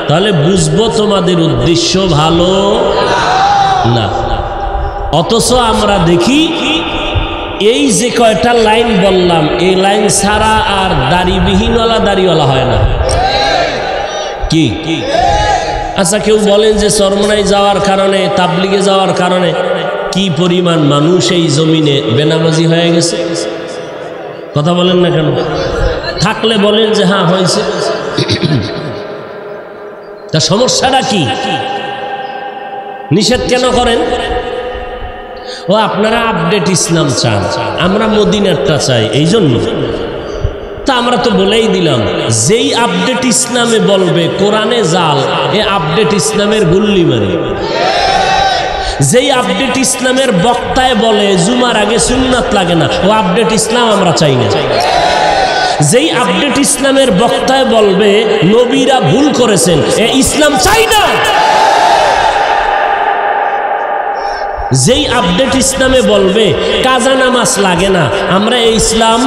তাহলে বুঝবো তোমাদের উদ্দেশ্য ভালো না। অথচ আমরা দেখি এই যে কয়টা লাইন বললাম, এই লাইন ছাড়া আর দাড়িবিহীনওয়ালা দাড়িওয়ালা হয় না কি? আচ্ছা, কেউ বলেন যে চরমনাই যাওয়ার কারণে, তাবলিগে যাওয়ার কারণে কি পরিমাণ মানুষ এই জমিনে বেনামাজি হয়ে গেছে? কথা বলেন না কেন? থাকলে বলেন যে হ্যাঁ হয়েছে। তা সমস্যাটা কি? নিষেধ কেন করেন? ও আপনারা আপডেট ইসলাম চান, আমরা মদিনারটা চাই, এই জন্য। তা আমরা তো বলেই দিলাম, যেই আপডেট ইসলামে বলবে কোরআনে জাল, এ আপডেট ইসলামের গুল্লি মারি। যেই আপডেট ইসলামের বক্তায় বলে জুমার আগে সুন্নাত লাগে না, ও আপডেট ইসলাম আমরা চাই না। যেই আপডেট ইসলামের বক্তায় বলবে নবীরা ভুল করেছেন, এ ইসলাম চাই না। যেই আপডেট ইসলামে বলবে কাজা নামাজ লাগে না, আমরা এই ইসলাম।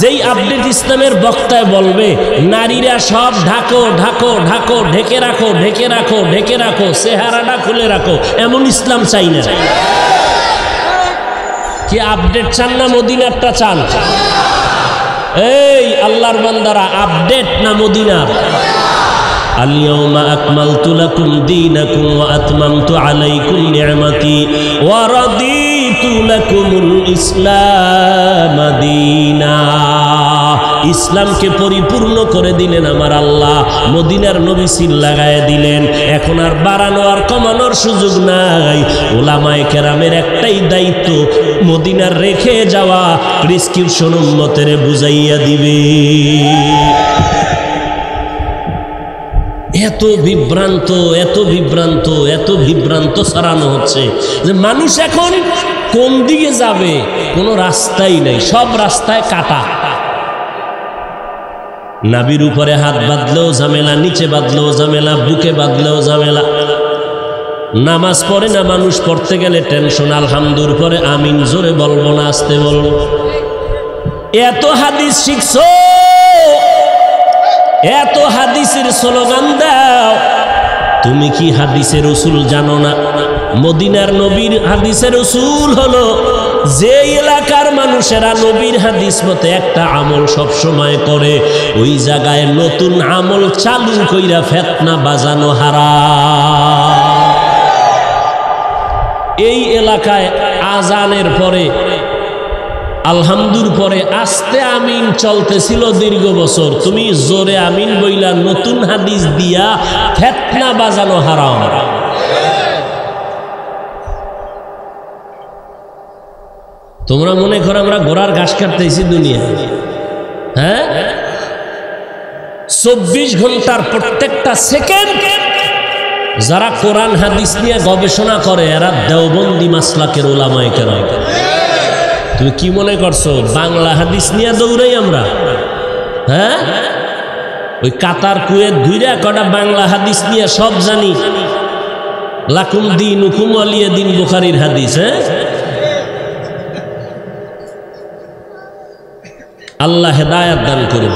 যেই আপডেট ইসলামের বক্তায় বলবে নারীরা সব ঢাকো ঢাকো ঢাকো, ঢেকে রাখো ঢেকে রাখো ঢেকে রাখো, চেহারাটা খুলে রাখো, এমন ইসলাম চাই না। কি আপডেট চান না মদিনারটা চান? এই আল্লাহর বান্দারা, আপডেট না মদিনার? আল-ইয়াওমা আকমালতু লাকুম দীনাকুম ওয়া আতমামতু আলাইকুম নি'মাতি ওয়া রাদিতু লাকুমুল ইসলাম দীনা। ইসলামকে পরিপূর্ণ করে দিলেন আমার আল্লাহ, মদিনার নবী সিল লাগায় দিলেন। এখন আর বাড়ানো আর কমানোর সুযোগ নাই। ওলামায়ে কেরামের একটাই দায়িত্ব, মদিনার রেখে যাওয়া প্রেসক্রিপশন উম্মতের বুঝাইয়া দিবে। এত বিভ্রান্ত এত বিভ্রান্ত এত বিভ্রান্ত ছড়ানো হচ্ছে যে মানুষ এখন কোন দিকে যাবে কোনো রাস্তাই নেই, সব রাস্তায় কাটা। নাভির উপরে হাত বাঁধলেও ঝামেলা, নিচে বাঁধলেও ঝামেলা, বুকে বাঁধলেও ঝামেলা। নামাজ পড়ে না মানুষ, পড়তে গেলে টেনশন। আলহামদুর পরে আমিন জোরে বলবো না আস্তে বলবো? এত হাদিস শিখছো, এত হাদিসের স্লোগান দাও, তুমি কি হাদিসের রসুল জানো না? মদিনার নবীর হাদিসের রসুল হলো যে এলাকার মানুষেরা নবীর হাদিস মতে একটা আমল সব সময় করে, ওই জায়গায় নতুন আমল চালু কইরা ফিতনা বাজানো হারাম। এই এলাকায় আজানের পরে আলহামদুর পরে আস্তে আমিন চলতেছিল দীর্ঘ বছর, তুমি জোরে আমিন বইলা নতুন হাদিস দিয়া ফিতনা বাজানো হারাম। তোমরা মনে করো আমরা ঘোড়ার ঘাস কাটতেছি দুনিয়া? হ্যাঁ, 24 ঘন্টার প্রত্যেকটা সেকেন্ড যারা কোরআন হাদিস নিয়ে গবেষণা করে এরা দেওবন্দি মাসলাকের উলামায়ে কেরাম। তুমি কি মনে করছো বাংলা হাদিস নিয়ে দৌড়াই আমরা? হ্যাঁ, ওই কাতার কুয়েত ঘুরে কটা বাংলা হাদিস নিয়ে সব জানি। লাকুম দীনুকুম ওয়ালিয়া দীন, বুখারীর হাদিস। হ্যাঁ, আল্লাহ হেদায়েত দান করুন।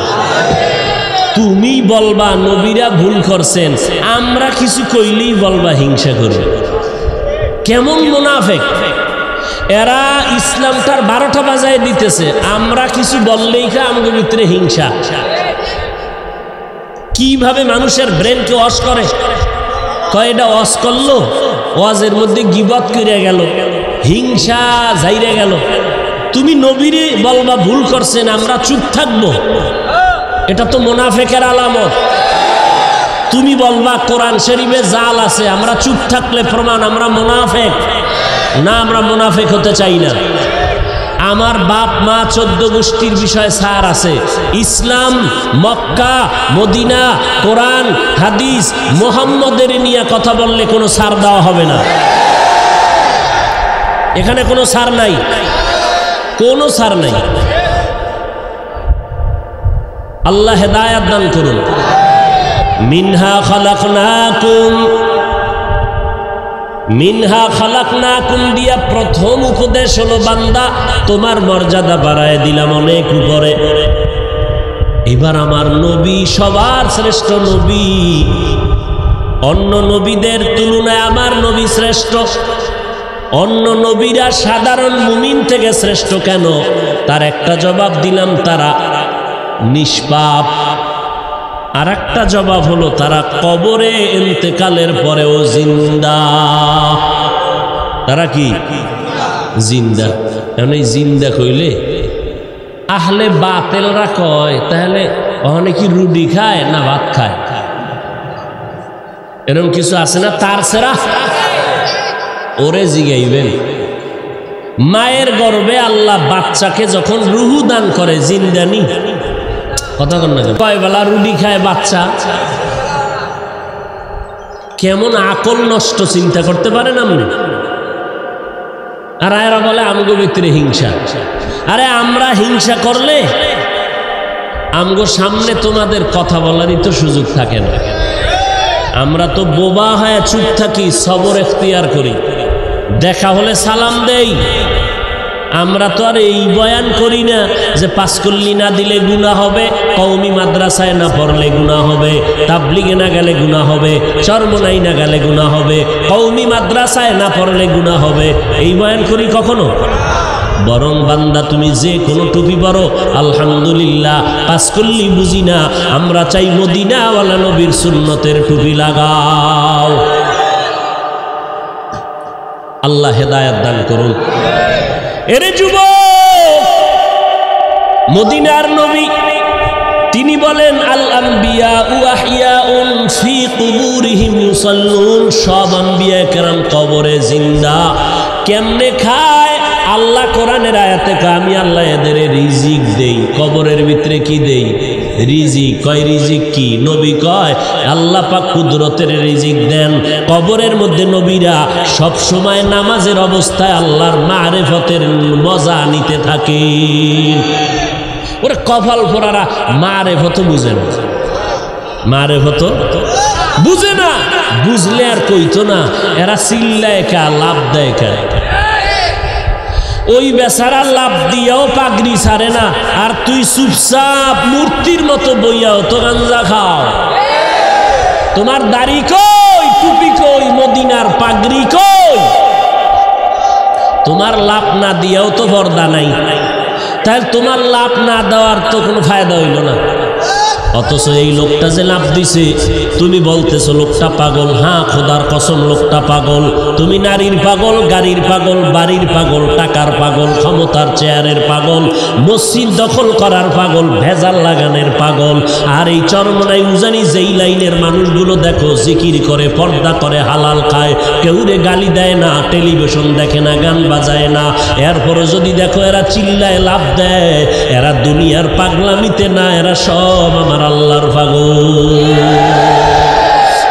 তুমি বলবা নবীরা ভুল করছেন, আমরা কিছু কইলেই বলবা হিংসা করবে। কেমন মুনাফিক এরা! ইসলামটার 12টা বাজায় দিতেছে, আমরা কিছু বললেই আমাদের ভিতরে হিংসা। কিভাবে মানুষের ব্রেনকে ওয়াশ করে, কয় এটা ওয়াশ করলো, ওয়াজের মধ্যে গীবত করে গেল, হিংসা যাইরে গেল। তুমি নবীরে বলবা ভুল করছেন, আমরা চুপ থাকবো, এটা তো মুনাফিকের আলামত। তুমি বলবা কোরআন শরীফে জাল আছে, আমরা চুপ থাকলে প্রমাণ আমরা মুনাফিক। না, আমরা মুনাফিক হতে চাই না। আমার বাপ মা 14 গোষ্ঠীর বিষয়ে ছাড় আছে। ইসলাম, মক্কা, মদিনা, কোরআন হাদিস, মুহাম্মদের নিয়ে কথা বললে কোনো ছাড় দেওয়া হবে না। এখানে কোনো ছাড় নাই, কোনো ছাড় নাই। আল্লাহ হেদায়েত দান করুন। মিনহা খালাকনাকুম, মিনহা খালাকনাকুম দিয়া প্রথম উপদেশ হলো বান্দা তোমার মর্যাদা বাড়ায় দিলাম অনেক উপরে। এবার আমার নবী সবার শ্রেষ্ঠ নবী, অন্য নবীদের তুলনায় আমার নবী শ্রেষ্ঠ। অন্য নবীরা সাধারণ মুমিন থেকে শ্রেষ্ঠ কেন? তার একটা জবাব দিলাম, তারা নিষ্পাপ। আর একটা জবাব হলো তারা কবরে ইন্তেকালের পরেও জিন্দা। তারা কি জিন্দা? এখন এই জিন্দা কইলে আহলে বাতেলরা কয় তাহলে ওখানে কি রুটি খায় না ভাত খায়? এরকম কিছু আছে না? তার সেরা ওরে জিগাইবেন, মায়ের গর্ভে আল্লাহ বাচ্চাকে যখন রুহু দান করে জিন্দানি, কথা কন না, কয় বেলা রুটি খায় বাচ্চা? কেমন আকল নষ্ট চিন্তা করতে পারেন আপনি? আর এরা বলে আমগো ভিতরে হিংসা। আরে আমরা হিংসা করলে আমগো সামনে তোমাদের কথা বলারই তো সুযোগ থাকে না। আমরা তো বোবা হয়ে চুপ থাকি, সবর এখতিয়ার করি, দেখা হলে সালাম দেই। আমরা তো আর এই বয়ান করি না যে পাঁচকল্লি না দিলে গুনাহ হবে, কওমি মাদ্রাসায় না পড়লে গুনাহ হবে, তাবলিগে না গেলে গুনাহ হবে, চরমনাই না গেলে গুনাহ হবে, কওমি মাদ্রাসায় না পড়লে গুনাহ হবে। এই বয়ান করি কখনো? বরং বান্দা তুমি যে কোনো টুপি পরো আলহামদুলিল্লাহ, পাঁচকল্লি বুঝি না, আমরা চাই মদিনাওয়ালা নবীর সুন্নতের টুপি লাগাও। আল্লাহ হেদায়েত দান করুন। এরে যুবক, মদিনার নবী তিনি বলেন আল আম্বিয়া ওয়াহিয়াউন ফি কুবুরিহিম ইউসাল্লুন। সব আম্বিয়া কেরাম কবরে জিন্দা। কেমনে খায়? আল্লাহ কোরআনের আয়াতে কয় আমি আল্লাহ এদের রিজিক দেই। কবরের ভিতরে কি দেই? রিজিক। কয় রিজিক কি? নবী কয় আল্লাহ পাক কুদরতের রিজিক দেন। কবরের মধ্যে নবীরা সব সময় নামাজের অবস্থায় আল্লাহর মারিফতের মজা নিতে থাকে। ওরে কপাল পোড়ারা মারিফত বুঝে না, মারিফত বুঝে না। বুঝলে আর কইতো না, এরা চিল্লায় কা, লাভ দেয় কা। ওই বেচারা লাভ দিয়েও পাগড়ি ছাড়ে না, আর তুই চুপচাপ মূর্তির মতো বইয়াও তো গাঞ্জা খাও। তোমার দাড়ি কই, টুপি কই, মদিনার পাগড়ি কই? তোমার লাভ না দিয়েও তো পর্দা নাই, তাহলে তোমার লাভ না দেওয়ার তো কোনো ফায়দা হইল না। অথচ এই লোকটা যে লাভ দিছে, তুমি বলতেছো লোকটা পাগল। হ্যাঁ, খোদার কসম লোকটা পাগল। তুমি নারীর পাগল, গাড়ির পাগল, বাড়ির পাগল, টাকার পাগল, ক্ষমতার চেয়ারের পাগল, মসজিদ দখল করার পাগল, ভেজাল লাগানোর পাগল। আর এই চরমনাই উজানি যেই লাইনের মানুষগুলো দেখো জিকির করে, পর্দা করে, হালাল খায়, কেউরে গালি দেয় না, টেলিভিশন দেখে না, গান বাজায় না, এরপরে যদি দেখো এরা চিল্লায় লাভ দেয়, এরা দুনিয়ার পাগলামিতে না, এরা সব আমার আল্লাহর পাগল।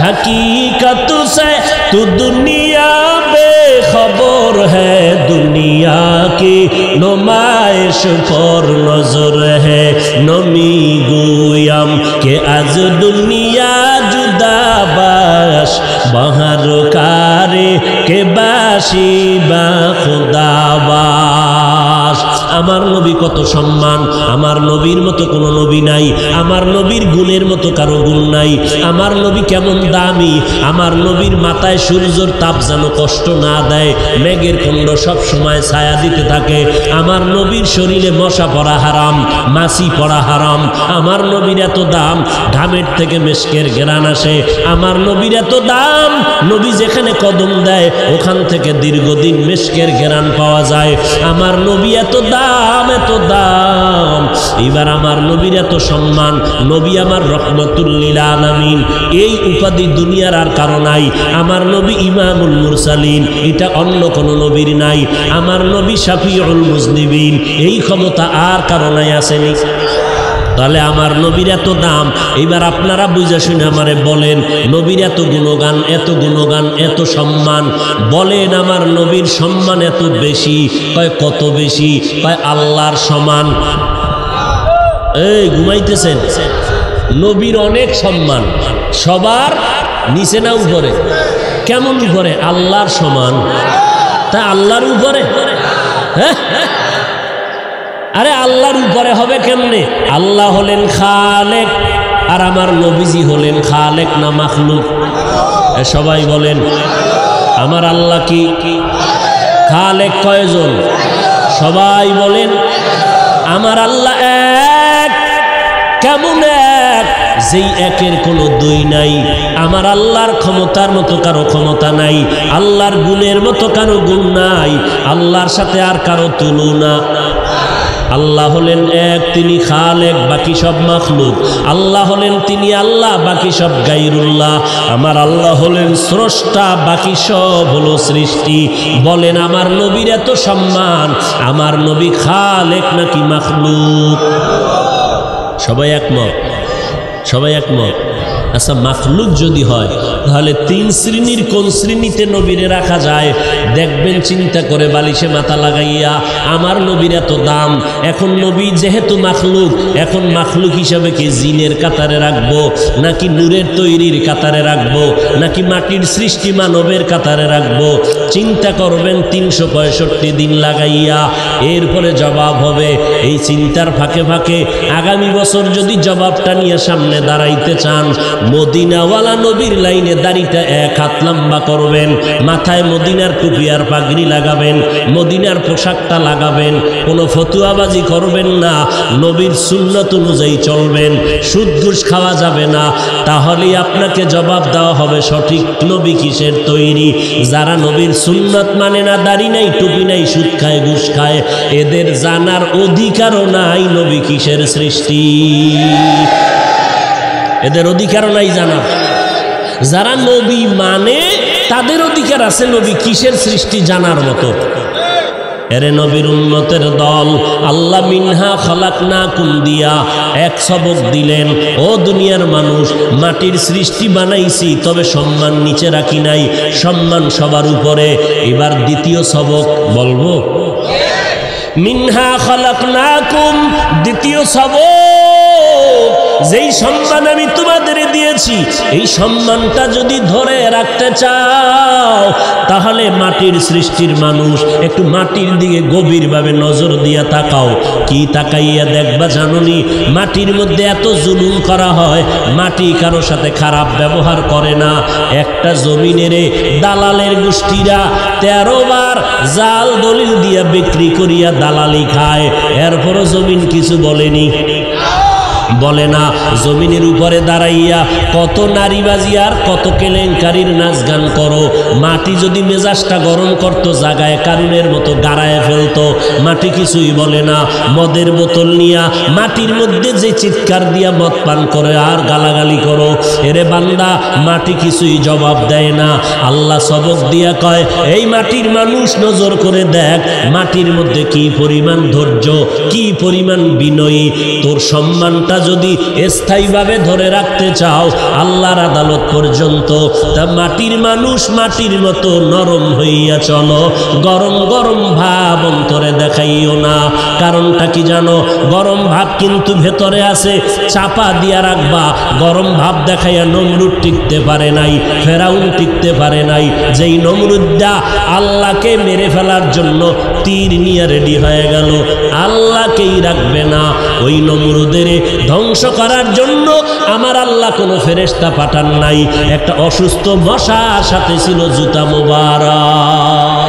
हकीकत से तू दुनिया बेखबर है, दुनिया की नुमाइश पर नजर है। नमी गुयाम के आज दुनिया जुदा बाश, बाहर कारे के बाशी बा खुदाबाश। আমার নবী কত সম্মান, আমার নবীর মতো কোনো নবী নাই, আমার নবীর গুণের মতো কারো গুণ নাই। আমার নবী কেমন দামি, আমার নবীর মাথায় সূর্যের তাপ যেন কষ্ট না দেয়, মেঘের খণ্ড সব সময় ছায়া দিতে থাকে। আমার নবীর শরীরে মশা পড়া হারাম, মাছি পড়া হারাম। আমার নবীর এত দাম, ঘামের থেকে মেশকের ঘ্রাণ আসে। আমার নবীর এত দাম, নবী যেখানে কদম দেয় ওখান থেকে দীর্ঘদিন মেশকের ঘ্রাণ পাওয়া যায়। আমার নবী এত দাম, এত দাম। এবার আমার নবীর এত সম্মান, নবী আমার রহমতুল লিল আলামিন, এই উপাধি দুনিয়ার আর কারো নাই। আমার নবী ইমামুল মুরসালিন, এটা অন্য কোন নবীর নাই। আমার নবী শাফিউল মুজনিবিন, এই ক্ষমতা আর কারো নাই, আসেনি। তাহলে আমার নবীর এত দাম। এবার আপনারা বুঝে শুনে আমারে বলেন, নবীর এত গুণগান, এত গুণগান, এত সম্মান, বলেন আমার নবীর সম্মান এত বেশি। কয় কত বেশি? কয় আল্লাহর সমান। এই ঘুমাইতেছেন? নবীর অনেক সম্মান, সবার নিচে না উপরে? কেমন উপরে? আল্লাহর সমান। তা আল্লাহর উপরে? হ্যাঁ, আরে আল্লাহর উপরে হবে কেমনে? আল্লাহ হলেন খালেক, আর আমার নবীজি হলেন খালেক না মাখলুক? সবাই বলেন আমার আল্লাহ কি খালেক? কয়জন? সবাই বলেন আমার আল্লাহ এক। কেমন এক? যেই একের কোনো দুই নাই। আমার আল্লাহর ক্ষমতার মতো কারো ক্ষমতা নাই, আল্লাহর গুণের মতো কারো গুণ নাই, আল্লাহর সাথে আর কারো তুলনা। আল্লাহ হলেন এক, তিনি খালেক, বাকি সব মাখলুক। আল্লাহ হলেন তিনি আল্লাহ, বাকি সব গায়রুল্লাহ। আমার আল্লাহ হলেন স্রষ্টা, বাকি সব হলো সৃষ্টি। বলেন আমার নবীর এত সম্মান, আমার নবী খালেক নাকি মাখলুক? সবাই একমত? সবাই একমত? আচ্ছা মাখলুক যদি হয় তাহলে তিন শ্রেণীর কোন শ্রেণীতে নবীরে রাখা যায়? দেখবেন চিন্তা করে বালিশে মাথা লাগাইয়া, আমার নবীর এত দাম, এখন নবী যেহেতু মাখলুক, এখন মাখলুক হিসাবে কি জিনের কাতারে রাখবো, নাকি নূরের তৈরির কাতারে রাখবো, নাকি মাটির সৃষ্টি মানবের কাতারে রাখবো? চিন্তা করবেন 365 দিন লাগাইয়া, এরপরে জবাব হবে। এই চিন্তার ফাঁকে ফাঁকে আগামী বছর যদি জবাবটা নিয়ে সামনে দাঁড়াইতে চান, মদিনাওয়ালা নবীর লাইনে দাড়িটা 1 হাত লম্বা করবেন, মাথায় মদিনার টুপি আর পাগড়ি লাগাবেন, মদিনার পোশাকটা লাগাবেন, কোনো ফতুয়াবাজি করবেন না, নবীর সুন্নত অনুযায়ী চলবেন, সুদ ঘুষ খাওয়া যাবে না। তাহলেই আপনাকে জবাব দেওয়া হবে সঠিক নবী কিসের তৈরি। যারা নবীর সুন্নত মানে না, দাড়ি নাই, টুপি নাই, সুদ খায়, ঘুষ খায়, এদের জানার অধিকারও নাই নবী কিসের সৃষ্টি, এদের অধিকারও নাই জানা। যারা নবী মানে তাদের অধিকার আছে নবী কিসের সৃষ্টি জানার মতো। এরে নবীর উম্মতের দল, আল্লাহ মিনহা খালাকনাকুম দিয়া এক সবক দিলেন, ও দুনিয়ার মানুষ, মাটির সৃষ্টি বানাইছি, তবে সম্মান নিচে রাখি নাই, সম্মান সবার উপরে। এবার দ্বিতীয় সবক বলবো, মিনহা খালাকনাকুম, দ্বিতীয় সবক, যেই সম্মান আমি তোমাদের দিয়েছি, এই সম্মানটা যদি ধরে রাখতে চাও, তাহলে মাটির সৃষ্টির মানুষ একটু মাটির দিকে গভীরভাবে নজর দিয়া তাকাও। কি তাকাইয়া দেখবা জানোনি? মাটির মধ্যে এত জুলুম করা হয়, মাটি কারো সাথে খারাপ ব্যবহার করে না। একটা জমিনের দালালের গোষ্ঠীরা 13 বার জাল দলিল দিয়া বিক্রি করিয়া দালালি খায়, এরপরও জমিন কিছু বলেনি, বলে না। জমিনের উপরে দাঁড়াইয়া কত নারীবাজি আর কত কেলেঙ্কারির নাচ গান করো। মাটি যদি মেজাজটা গরম করতো, জাগায় কারুনের মতো গাড়ায় ফেলতো, মাটি কিছুই বলে না। মদের বোতল নিয়া মাটির মধ্যে যে চিৎকার দিয়া মদ পান করে আর গালাগালি করো, এরে বান্দা, মাটি কিছুই জবাব দেয় না। আল্লাহ সবক দিয়া কয়, এই মাটির মানুষ নজর করে দেখ, মাটির মধ্যে কি পরিমাণ ধৈর্য, কি পরিমাণ বিনয়ী। তোর সম্মানটা যদি স্থায়ীভাবে ধরে রাখতে চাও আল্লাহর আদালত পর্যন্ত, তা মাটির মানুষ মাটির মতো নরম হইয়া চলো, গরম গরম ভাব অন্তরে দেখাইও না। কারণটা কি জানো? গরম ভাব কিন্তু ভেতরে আছে, চাপা দিয়া রাখবা। গরম ভাব দেখাইয়া নমরুদ টিকতে পারে নাই, ফেরাউন টিকতে পারে নাই। যেই নমরুদটা আল্লাহকে মেরে ফেলার জন্য তীর নিয়ে রেডি হয়ে গেল, আল্লাহকেই রাখবে না। ওই নমরুদের ধ্বংস করার জন্য আমার আল্লাহ কোনো ফেরেশতা পাঠান নাই, একটা অসুস্থ মশার সাথে ছিল জুতা মোবারক।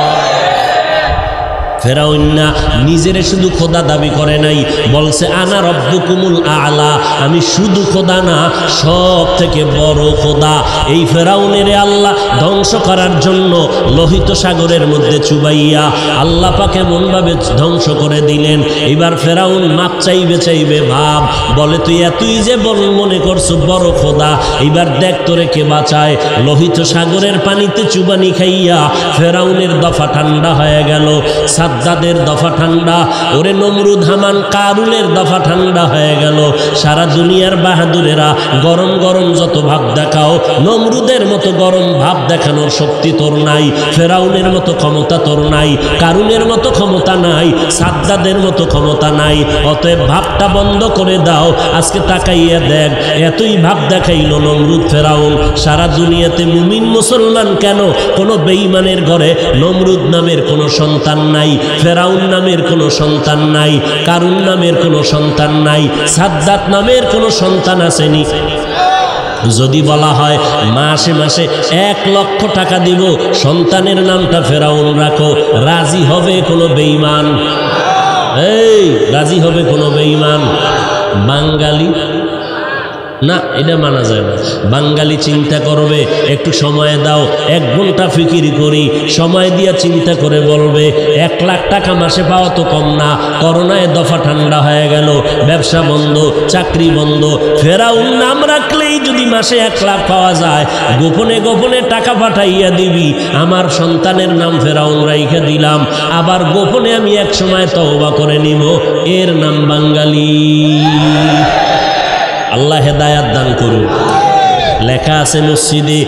ফেরাউন না নিজেরে শুধু খোদা দাবি করে নাই, বলছে আনা রব্বুকুমুল আলা, আমি শুধু খোদা না, সব থেকে বড় খোদা। এই ফেরাউনের আল্লাহ ধ্বংস করার জন্য লোহিত সাগরের মধ্যে চুবাইয়া আল্লাহ পাক এমনভাবে ধ্বংস করে দিলেন। এবার ফেরাউন মাপ চাইবে চাইবে ভাব, বলে তুই এতই যে বড় মনে করছো বড় খোদা, এবার দেখ তোরে কে বাঁচায়। লোহিত সাগরের পানিতে চুবানি খাইয়া ফেরাউনের দফা ঠান্ডা হয়ে গেল, সাদ্দাদের দফা ঠান্ডা, ওরে নমরুদ হামান কারুনের দফা ঠান্ডা হয়ে গেল। সারা দুনিয়ার বাহাদুরেরা গরম গরম যত ভাব দেখাও, নমরুদের মতো গরম ভাব দেখানোর শক্তি তোর নাই, ফেরাউনের মতো ক্ষমতা তোর নাই, কারুনের মতো ক্ষমতা নাই, সাদ্দাদের মতো ক্ষমতা নাই। অতএব ভাবটা বন্ধ করে দাও। আজকে তাকাইয়া দেখ, এতই ভাব দেখাইলো নমরুদ ফেরাউন, সারা দুনিয়াতে মুমিন মুসলমান কেন, কোনো বেঈমানের ঘরে নমরুদ নামের কোনো সন্তান নাই, ফেরাউন নামের কোনো সন্তান নাই, কারুন নামের কোনো সন্তান নাই, সাদ্দাত নামের কোনো সন্তান আসেনি। যদি বলা হয় মাসে মাসে 1 লক্ষ টাকা দিব, সন্তানের নামটা ফেরাউন রাখো, রাজি হবে কোনো বেঈমান? এই রাজি হবে কোনো বেঈমান? বাঙালি না, এটা মানা যায় না। বাঙালি চিন্তা করবে, একটু সময় দাও, 1 ঘন্টা ফিকির করি, সময় দিয়া চিন্তা করে বলবে 1 লাখ টাকা মাসে পাওয়া তো কম না। করোনায় দফা ঠান্ডা হয়ে গেল, ব্যবসা বন্ধ, চাকরি বন্ধ। ফেরাউন নাম রাখলেই যদি মাসে 1 লাখ পাওয়া যায়, গোপনে গোপনে টাকা পাঠাইয়া দিবি, আমার সন্তানের নাম ফেরাউন রাইখা দিলাম, আবার গোপনে আমি এক সময় তওবা করে নিব, এর নাম বাঙালি। আল্লাহ হেদায়াত দান করুন। লেখা আছে মসজিদে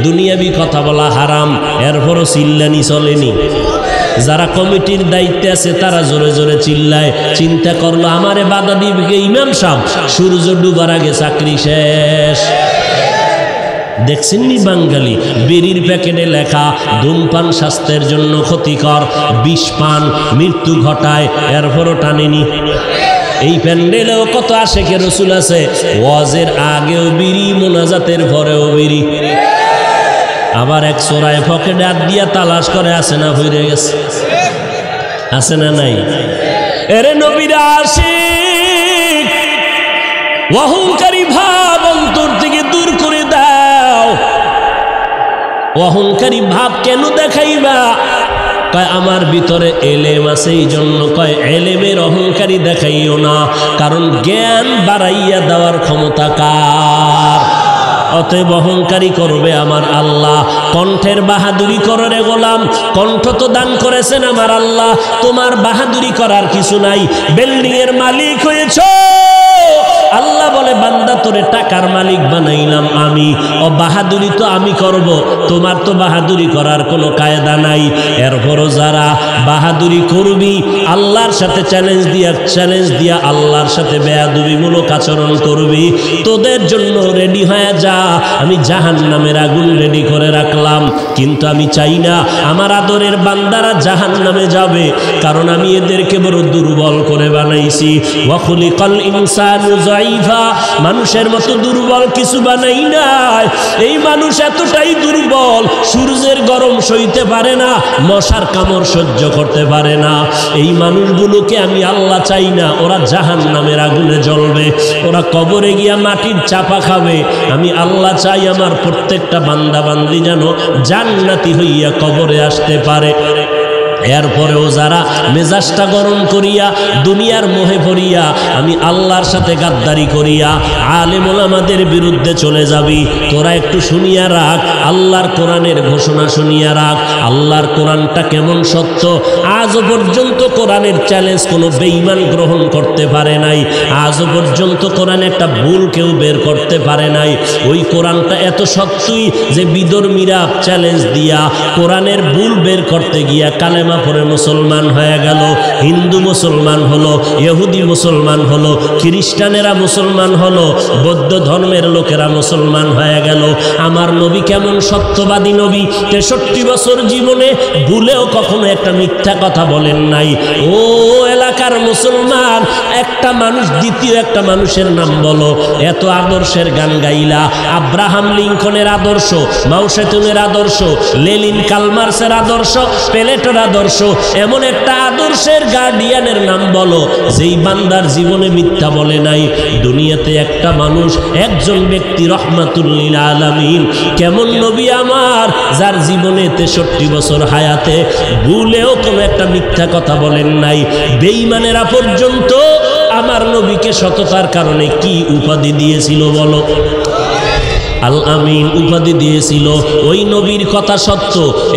দুনিয়াবি কথা বলা হারাম, এরপরও চিল্লানি চলেনি। যারা কমিটির দায়িত্বে আছে তারা জোরে জোরে চিল্লায়। চিন্তা করলো আমারে বাধা দিবে কে? ইমাম সাহেব, সূর্য ডুবার আগে চাকরি শেষ। দেখছেননি বাঙালি বিড়ির প্যাকেটে লেখা ধূমপান স্বাস্থ্যের জন্য ক্ষতিকর, বিষ পান মৃত্যু ঘটায়, এরপরও টানেনি। এই প্যান্ডেলেও কত আশেকে রসুল আছে, ওয়াজের আগেও বিড়ি, মোনাজাতের পরেও বিড়ি। আবার এক চোরায় পকেটে হাত দিয়া তালাশ করে, আছে না হইরে গেছে, আছে না নাই? এরে নবীর আশিক, অহংকারী ভাব অন্তর থেকে দূর করে দাও। অহংকারী ভাব কেন দেখাইবা? কয় আমার ভিতরে এলেম আছে এই জন্য। কয় এলেমের অহংকারী দেখাইও না, কারণ জ্ঞান বাড়াইয়া দেওয়ার ক্ষমতা কার? অতএব অহংকারী করবে আমার আল্লাহ। কণ্ঠের বাহাদুরি করো রে গোলাম, কণ্ঠ তো দান করেছেন আমার আল্লাহ, তোমার বাহাদুরি করার কিছু নাই। বিল্ডিং এর মালিক হয়েছ, আল্লাহ বলে বান্দা তোরে টাকার মালিক বানাইলাম আমি, ও বাহাদুরি তো আমি করব, তোমার তো বাহাদুরি করার কোনো কায়দা নাই। এরপরও যারা বাহাদুরি করবি, আল্লাহর সাথে চ্যালেঞ্জ দিয়া আল্লাহর সাথে বেয়াদবিমূলক আচরণ করবি, তোদের জন্য রেডি হয়ে যা। আমি জাহান্নামের আগুন রেডি করে রাখলাম, কিন্তু আমি চাই না আমার আদরের বান্দারা জাহান্নামে যাবে, কারণ আমি এদেরকে বড় দুর্বল করে বানাইছি। ওয়া খুলিকাল ইনসানু যায়ীফা, মানুষের মতো দুর্বল কিছু বানাই নাই। এই মানুষ এতটাই দুর্বল, সূর্যের গরম সইতে পারে না, মশার কামড় সহ্য করতে পারে না। এই মানুষগুলোকে আমি আল্লাহ চাই না ওরা জাহান্নামের আগুনে জ্বলবে, ওরা কবরে গিয়া মাটির চাপা খাবে। আমি আল্লাহ চাই আমার প্রত্যেকটা বান্দা বান্দি যেন জান্নাতি হইয়া কবরে আসতে পারে। এরপরেও যারা মেজাজটা গরম করিয়া দুনিয়ার মোহে পড়িয়া আমি আল্লাহর সাথে গাদ্দারি করিয়া আলেম ওলামাদের বিরুদ্ধে চলে যাবি, তোরা একটু শুনিয়া রাখ, আল্লাহর কোরআনের ঘোষণা শুনিয়া রাখ। আল্লাহর কোরআনটা কেমন সত্য, আজও পর্যন্ত কোরআনের চ্যালেঞ্জ কোনো বেঈমান গ্রহণ করতে পারে নাই। আজও পর্যন্ত কোরআনে একটা ভুল কেউ বের করতে পারে নাই। ওই কোরআনটা এত সত্যই যে বিধর্মীরা চ্যালেঞ্জ দিয়া কোরআনের ভুল বের করতে গিয়া কালেমা পরে মুসলমান হয়ে গেল, হিন্দু মুসলমান হলো, ইহুদি মুসলমান হলো, খ্রিস্টানেরা মুসলমান হলো, বৌদ্ধ ধর্মের লোকেরা মুসলমান হয়ে গেল। আমার নবী কেমন সত্যবাদী নবী, 63 বছর জীবনে ভুলেও কখনো একটা মিথ্যা কথা বলেন নাই। ও এলাকার মুসলমান, একটা মানুষ দ্বিতীয় একটা মানুষের নাম বলো। এত আদর্শের গান গাইলা, আব্রাহাম লিঙ্কনের আদর্শ, মাও সেতুনের আদর্শ, লেনিন কালমার্সের আদর্শ, প্লেটোর আদর্শ, এমন একটা আদর্শের গার্ডিয়ানের নাম বলো যেই বান্দার জীবনে মিথ্যা বলে নাই। দুনিয়াতে একটা মানুষ, একজন ব্যক্তি রহমাতুল লিল আলামিন, কেমন নবী আমার, যার জীবনে 63 বছর হায়াতে ভুলেও কোনো একটা মিথ্যা কথা বলেন নাই। বেঈমানেরা পর্যন্ত আমার নবীকে সততার কারণে কি উপাধি দিয়েছিল বলো? আল আমিন উপাধি দিয়েছিল। ওই নবীর কথা সত্য।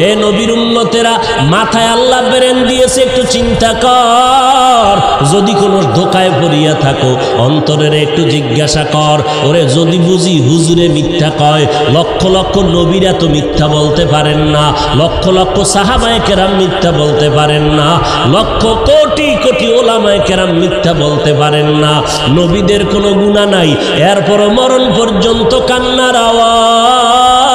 এ নবীর উম্মতেরা, মাথায় আল্লাহ ব্রেন দিয়েছে, একটু চিন্তা কর। যদি কোনো ধোকায় পড়িয়া থাকো, অন্তরের একটু জিজ্ঞাসা কর, ওরে যদি বুঝি হুজুরে মিথ্যা কয়, লক্ষ লক্ষ নবীরা তো মিথ্যা বলতে পারেন না, লক্ষ লক্ষ সাহাবায়ে কেরাম মিথ্যা বলতে পারেন না, লক্ষ কোটি কোটি ওলামায়ে কেরাম মিথ্যা বলতে পারেন না। নবীদের কোনো গুনাহ নাই, এরপরও মরণ পর্যন্ত কান্নার আওয়াজ।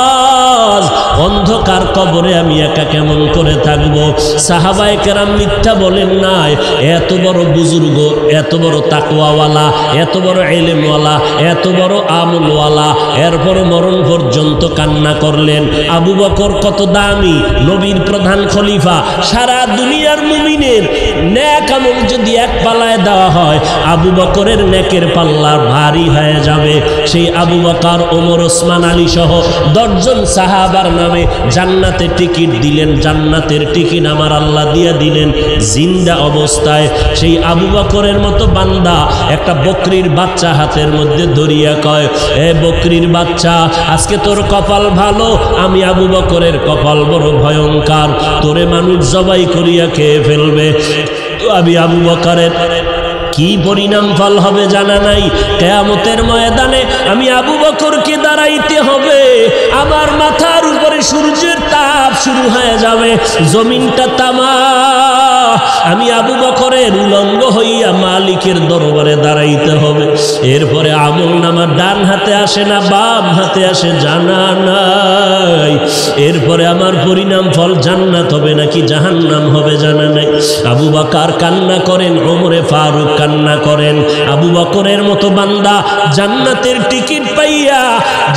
অন্ধকার কবরে আমি একা কেমন করে থাকবো? সাহাবায়ে কেরাম মিথ্যা বলেন নাই। এত বড় বুজুর্গ, এত বড় তাকওয়াওয়ালা, এত বড় ইলমওয়ালা, এত বড় আমলওয়ালা, এরপর মরণ পর্যন্ত কান্না করলেন। আবু বকর কত দামি, নবীর প্রধান খলিফা, সারা দুনিয়ার মুমিনের নেক আমল যদি এক পাল্লায় দেওয়া হয়, আবু বকরের নেকের পাল্লা ভারী হয়ে যাবে। সেই আবু বকর, ওমর, ওসমান, আলী সহ 10 জন সাহাবার নামে জান্নাতে টিকিট দিলেন। জান্নাতের টিকিট আমার আল্লাহ দিয়ে দিলেন জিন্দা অবস্থায়। সেই আবু বকরের মতো বান্দা একটা বকরির বাচ্চা হাতের মধ্যে ধরিয়া কয়, এ বকরির বাচ্চা, আজকে তোর কপাল ভালো, আমি আবু বকরের কপাল বড় ভয়ঙ্কর, তোরে মানুষ জবাই করিয়া খেয়ে ফেলবে। আমি আবু বকরের কি পরিণাম ফল হবে জানা নাই। কিয়ামতের ময়দানে আমি আবু বকরকে দাঁড়াইতে হবে, আমার মাথার উপরে সূর্যের তাপ শুরু হয়ে যাবে, জমিনটা তামা, আমি আবু বকরের উলঙ্গ হইয়া মালিকের দরবারে দাঁড়াইতে হবে। এরপরে আমল নামা ডান হাতে আসে না বাম হাতে আসে জানা নাই। এরপরে আমার পরিণাম ফল জান্নাত হবে নাকি জাহান্নাম হবে জানা নাই। আবু বকর কান্না করেন, ওমরে ফারুক কান্না করেন। আবু বকরের মতো বান্দা জান্নাতের টিকিট পাইয়া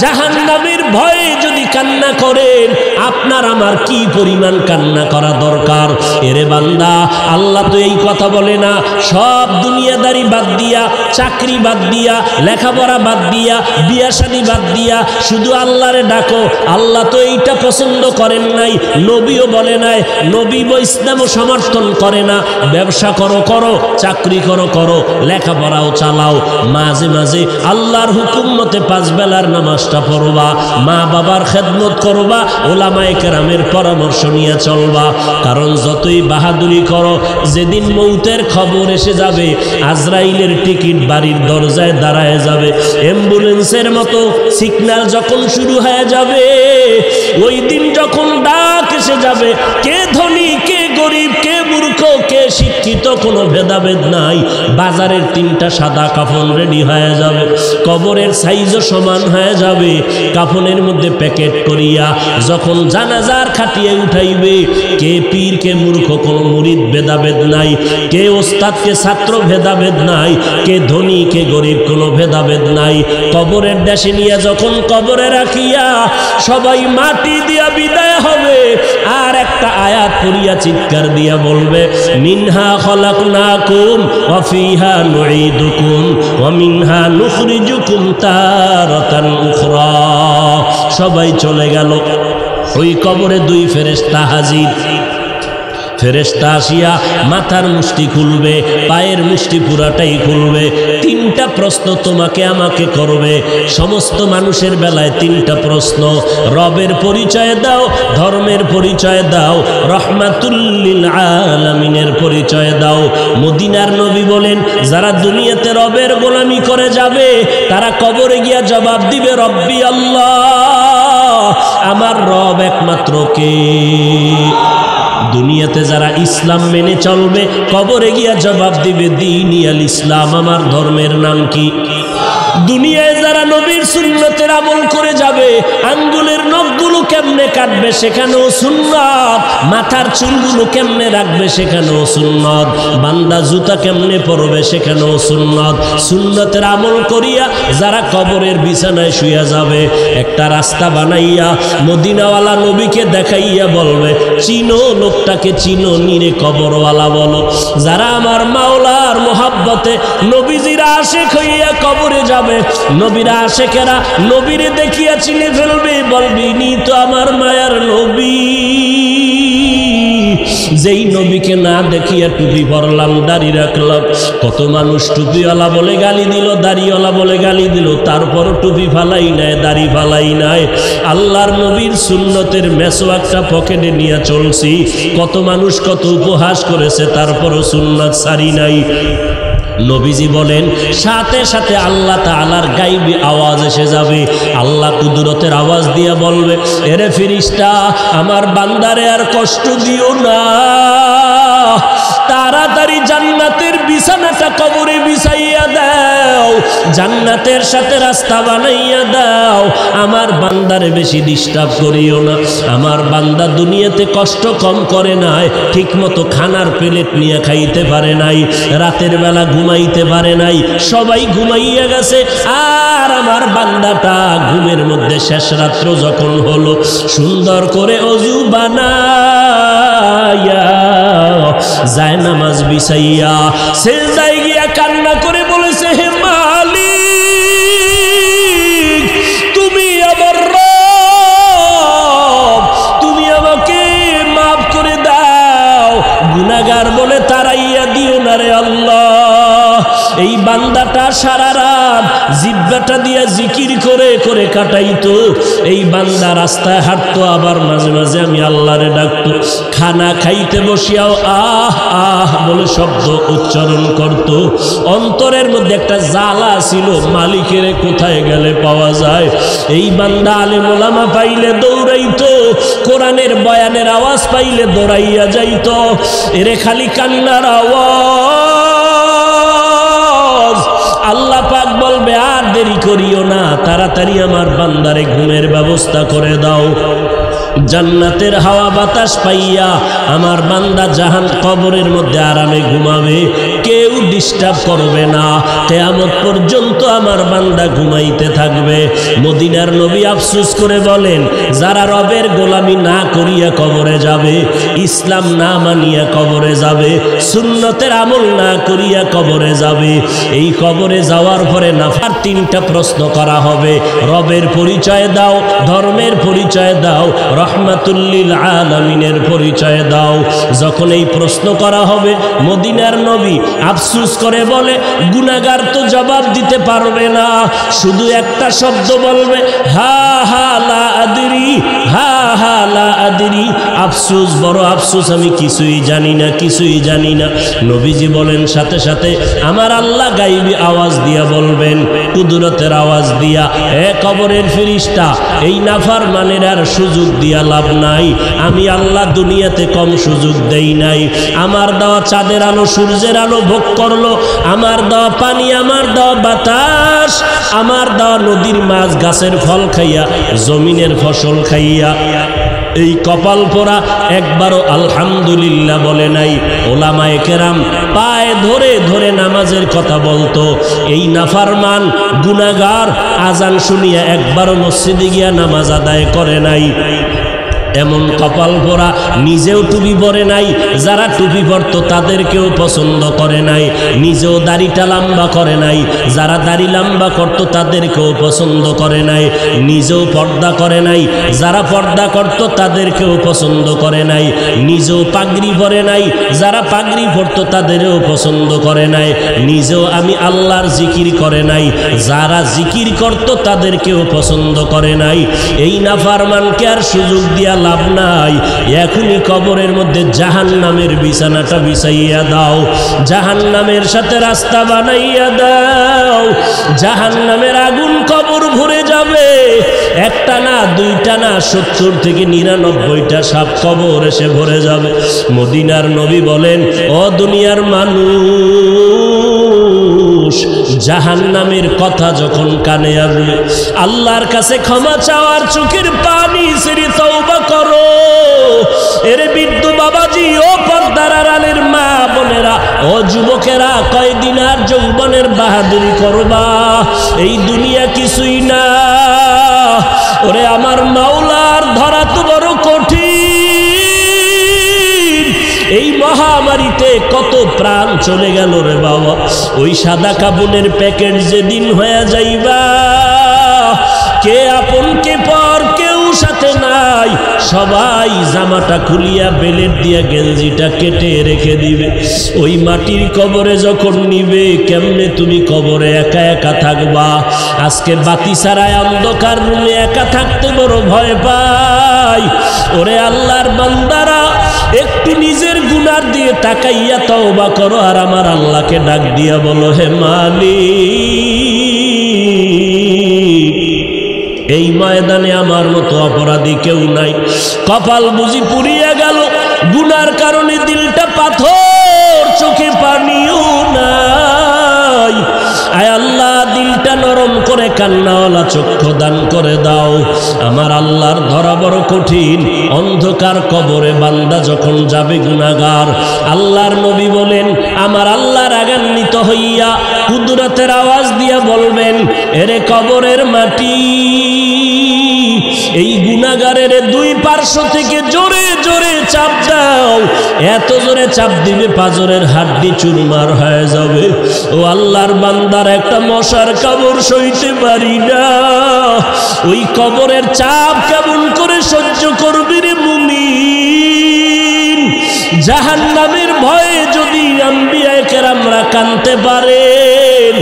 জাহান্নামের ভয়ে যদি কান্না করেন, আপনার আমার কি পরিমাণ কান্না করা দরকার। এরে বান্দা, আল্লাহ তো এই কথা বলে না, সব দুনিয়াদারি বাদ দিয়া, চাকরি বাদ দিয়া, লেখাপড়া বাদ দিয়া, বিয়া শাদী বাদ দিয়া শুধু আল্লাহরে ডাকো। আল্লাহ তো এইটা পছন্দ করেন নাই, নবীও বলে নাই, নবী ইসলামও সমর্থন করে না। ব্যবসা করো করো, চাকরি করো করো, লেখাপড়াও চালাও, মাঝে মাঝে আল্লাহর হুকুম মতে 5 বেলার নামাজটা পড়বা, মা বাবার খেদমত করবা, ওলামায়ে কেরামের পরামর্শ নিয়ে চলবা। কারণ যতই বাহাদুরি করো, যেদিন মৌতের খবর এসে যাবে, আজরাইলের টিকিট বাড়ির দরজায় দাঁড়ায় যাবে। অ্যাম্বুলেন্সের মতো সিগন্যাল যখন শুরু হয়ে যাবে, ওই দিন যখন ডাক এসে যাবে, কে ধনী কে গরিব, কে মূর্খ কে শিক্ষিত, কোনো ভেদাভেদ নাই। বাজারের 3টা সাদা কাফন রেডি হয়ে যাবে, কবরের সাইজও সমান হয়ে যাবে। কাফনের মধ্যে প্যাকেট করিয়া যখন জানাজার খাটিয়ে উঠাইবে, কে পীর কে মূর্খ কোনো মুরিদ ভেদাভেদ নাই, কে ওস্তাদ কে ছাত্র ভেদাভেদ নাই, কে ধনী কে গরিব কোনো ভেদাভেদ নাই। কবরের দেশে নিয়ে যখন কবরে রাখিয়া সবাই মাটি দিয়া বিদায় হবে, আর একটা আয়াত পড়িয়া চিৎকার দিয়া বলবে, মিনহা খলাকনাকুম ওয়া ফিহা নুঈদুকুম ওয়া মিনহা নুখরিজুকুম তারাতান উখরা। সবাই চলে গেল, ওই কবরে 2 ফেরেশতা হাজির। ফেরেশতা আসিয়া মাথার মুষ্টি খুলবে, পায়ের মুষ্টি পুরাটাই খুলবে। 3টা প্রশ্ন তোমাকে আমাকে করবে। সমস্ত মানুষের বেলায় 3টা প্রশ্ন। রবের পরিচয় দাও, ধর্মের পরিচয় দাও, রহমাতুল লিল আলামিনের পরিচয় দাও। মদিনার নবী বলেন, যারা দুনিয়াতে রবের গোলামি করে যাবে, তারা কবরে গিয়া জবাব দিবে, রব্বি আল্লাহ, আমার রব একমাত্র কে। দুনিয়াতে যারা ইসলাম মেনে চলবে, কবরে গিয়া জবাব দিবে, দীনি আল ইসলাম, আমার ধর্মের নাম কি। দুনিয়ায় যারা নবীর সুন্নতের আমল করে যাবে, আঙ্গুলের নখগুলো কেমনে কাটবে সেখানেও সুন্নত, মাথার চুলগুলো কেমনে রাখবে সেখানেও সুন্নত, বান্দা জুতা কেমনে পরবে সেখানেও সুন্নত। সুন্নতের আমল করিয়া যারা কবরের বিছানায় শুয়ে যাবে, একটা রাস্তা বানাইয়া মদিনাওয়ালা নবীকে দেখাইয়া বলবে, চিনো লোকটাকে চিনো, নিরে কবরওয়ালা বলো। যারা আমার মাওলার মোহাব্বতে নবীজির আশিক হইয়া কবরে যাবে, নবীরা আশিকেরা নবীরে দেখিয়া চিনে ফেলবে, বলবি নি তো আমার মায়ার নবী। যেই নবীকে না দেখিয়া টুপি পরলাম, দাড়ি রাখলাম, কত মানুষ টুপিওয়ালা বলে গালি দিল, দাড়িওয়ালা বলে গালি দিল, তারপরও টুপি ফালাই নাই, দাড়ি ফালাই নাই। আল্লাহর নবীর সুন্নতের মেসওয়াকটা পকেটে নিয়ে চলছি, কত মানুষ কত উপহাস করেছে, তারপরও সুন্নাত সারি নাই। নবীজি বলেন, সাথে সাথে আল্লাহ তাআলার গায়বী আওয়াজ এসে যাবে। আল্লাহ কুদরতের আওয়াজ দিয়ে বলবে, এরে ফেরেশতা, আমার বান্দারে আর কষ্ট দিও না, তাড়াতাড়ি জান্নাতের বিছানাটা কবরে বিছাইয়া দাও, জান্নাতের সাথে রাস্তা বানাইয়া দাও, আমার বান্দারে বেশি ডিস্টার্ব করিও না। আমার বান্দা দুনিয়াতে কষ্ট কম করে নাই, ঠিক মতো খানার প্লেট নিয়ে খাইতে পারে নাই, রাতের বেলা ঘুমাইতে পারে নাই, সবাই ঘুমাইয়া গেছে, আর আমার বান্দাটা ঘুমের মধ্যে শেষ রাত্র যখন হলো, সুন্দর করে অজু বানাইয়া যায় নামাজ বিছাইয়া সিজদায় গিয়া কান্না করে বলেছে, হে মালিক, তুমি আমার রব, তুমি আমাকে মাফ করে দাও, গুনাহগার বলে তাড়াইয়া দিও না রে আল্লাহ। এই বান্দাটা সারা রাত জিহ্বাটা দিয়া জিকির করে করে কাটাইতো। এই বান্দা রাস্তায় হাঁটতো, আবার মাঝে মাঝে আমি আল্লাহরে ডাকতো। খানা খাইতে বসিয়াও আহ আহ বলে শব্দ উচ্চারণ করত। অন্তরের মধ্যে একটা জ্বালা ছিল, মালিকের কোথায় গেলে পাওয়া যায়। এই বান্দা আলেম ওলামা পাইলে দৌড়াইতো, কোরআনের বয়ানের আওয়াজ পাইলে দৌড়াইয়া যাইতো। এরে খালি কান্নার আওয়াজ। আল্লাহ পাক বলবে আর দেরি করিও না, তাড়াতাড়ি আমার বান্দারে ঘুমের ব্যবস্থা করে দাও। জান্নাতের হাওয়া বাতাস পাইয়া আমার বান্দা জাহান কবরের মধ্যে আরামে ঘুমাবে, কেউ ডিস্টার্ব করবে না। কিয়ামত পর্যন্ত আমার বান্দা ঘুমাইতে থাকবে। মদিনার নবী আফসোস করে বলেন, যারা রবের গোলামি না করিয়া কবরে যাবে, ইসলাম না মানিয়া কবরে যাবে, সুন্নতের আমল না করিয়া কবরে যাবে, এই কবরে যাওয়ার পরে নাফার তিনটা প্রশ্ন করা হবে। রবের পরিচয় দাও, ধর্মের পরিচয় দাও, রহমাতুল্লিল আলামিনের পরিচয় দাও। যখন এই প্রশ্ন করা হবে, মদিনার নবী আফসোস করে বলে, গুনাহগার তো জবাব দিতে পারবে না, শুধু একটা শব্দ বলবে, হা হা লা আদরি, হা হা লা আদরি। আফসোস, বড় আফসোস, আমি কিছুই জানি না, কিছুই জানি না। নবীজি বলেন, সাথে সাথে আমার আল্লাহ গাইবী আওয়াজ দিয়া বলবেন, কুদরতের আওয়াজ দিয়া, এ কবরের ফেরেশতা, এই নাফরমানের আর সুযোগ দিয়া লাভ নাই। আমি আল্লাহ দুনিয়াতে কম সুযোগ দেই নাই। আমার দেওয়া চাঁদের আলো সূর্যের আলো ভোগ করলো, আমার দেওয়া পানি, আমার দেওয়া বাতাস, আমার দেওয়া নদীর মাছ, গাছের ফল খাইয়া, জমিনের ফসল খাইয়া, এই কপাল পোড়া একবারও আলহামদুলিল্লাহ বলে নাই। ওলামায়ে কেরাম পায়ে ধরে ধরে নামাজের কথা বলতো। এই নাফরমান গুনাহগার আজান শুনিয়া একবারও মসজিদে গিয়া নামাজ আদায় করে নাই। এমন কপাল পোড়া নিজেও টুপি পরে নাই, যারা টুপি পরতো তাদেরকেও পছন্দ করে নাই, নিজেও দাড়িটা লম্বা করে নাই, যারা দাড়ি লম্বা করতো তাদেরকেও পছন্দ করে নাই, নিজেও পর্দা করে নাই, যারা পর্দা করতো তাদেরকেও পছন্দ করে নাই, নিজেও পাগড়ি পরে নাই, যারা পাগড়ি পরতো তাদেরও পছন্দ করে নাই, নিজেও আমি আল্লাহর জিকির করে নাই, যারা জিকির করতো তাদেরকেও পছন্দ করে নাই। এই নাফরমানকে আর সুযোগ দিয়া লাভ নাই। এখনই কবরের মধ্যে জাহান্নামের বিছানাটা বিছাইয়া দাও, জাহান্নামের সাথে রাস্তা বানাইয়া দাও। জাহান্নামের আগুন কবর ভরে যাবে, একটা না, দুইটা না, 70 থেকে 99টা সাপ কবর এসে ভরে যাবে। মদিনার নবী বলেন, ও দুনিয়ার মানুষ, জাহান্নামের কথা যখন কানে আসবে, আল্লাহর কাছে ক্ষমা চাওয়ার চোখের পানি ছেড়ে তওবা করো। এরে বৃদ্ধ বাবাজি, ও পর্দার আড়ালের মা বোনেরা, ও যুবকেরা, কয়দিন আর যৌবনের বাহাদুরি করবা? এই দুনিয়া কিছুই না। ওরে আমার মাওলার ধরা তো বড় কঠিন। এই মহামারীতে কত প্রাণ চলে গেল রে বাবা। ওই সাদা কাপড়ের প্যাকেট যেদিন হয়ে যাইবা, কে আপন কে পর কেউ সাথে নাই, সবাই জামাটা খুলিয়া বেলেট দিয়া গেঞ্জিটা কেটে রেখে দিবে। ওই মাটির কবরে যখন নিবে, কেমনে তুমি কবরে একা একা থাকবা? আজকে বাতি ছাড়ায় অন্ধকার রুমে একা থাকতে বড় ভয় পাই। ওরে আল্লাহর বান্দারা, একটু নিজের গুনার দিয়ে তাকাইয়া তওবা করো, আর আমার আল্লাহকে ডাক দিয়া বলো, হে মালিক, এই ময়দানে আমার মতো অপরাধী কেউ নাই। কপাল বুঝি পুড়িয়া গেল, গুনার কারণে দিলটা পাথর, চোখে পানিও নাই। আয় আল্লাহ, দিলটা নরম করে কান্নাওয়ালা চক্ষু দান করে দাও। আমার আল্লাহর ধরা বড় কঠিন। অন্ধকার কবরে বান্দা যখন যাবে গুনাহগার, আল্লাহর নবী বলেন, আমার আল্লাহ রাগান্বিত হইয়া কুদরতের আওয়াজ দিয়া বলবেন, এরে কবরের মাটি, এই গুনাহগারের দুই পার্শ্ব থেকে জোরে জোরে চাপ দাও। এত জোরে চাপ দিবে পাজরের হাড্ডি চুরমার হয়ে যাবে। ও আল্লাহর বান্দার একটা মশার কামড় সইতে পারি না। ওই কবরের চাপ কেমন করে সহ্য করবি রে মুমিন? জাহান্নামের ভয়ে যদি আম্বিয়ায়ে কেরাম কেরামরা কাঁদতে পারেন,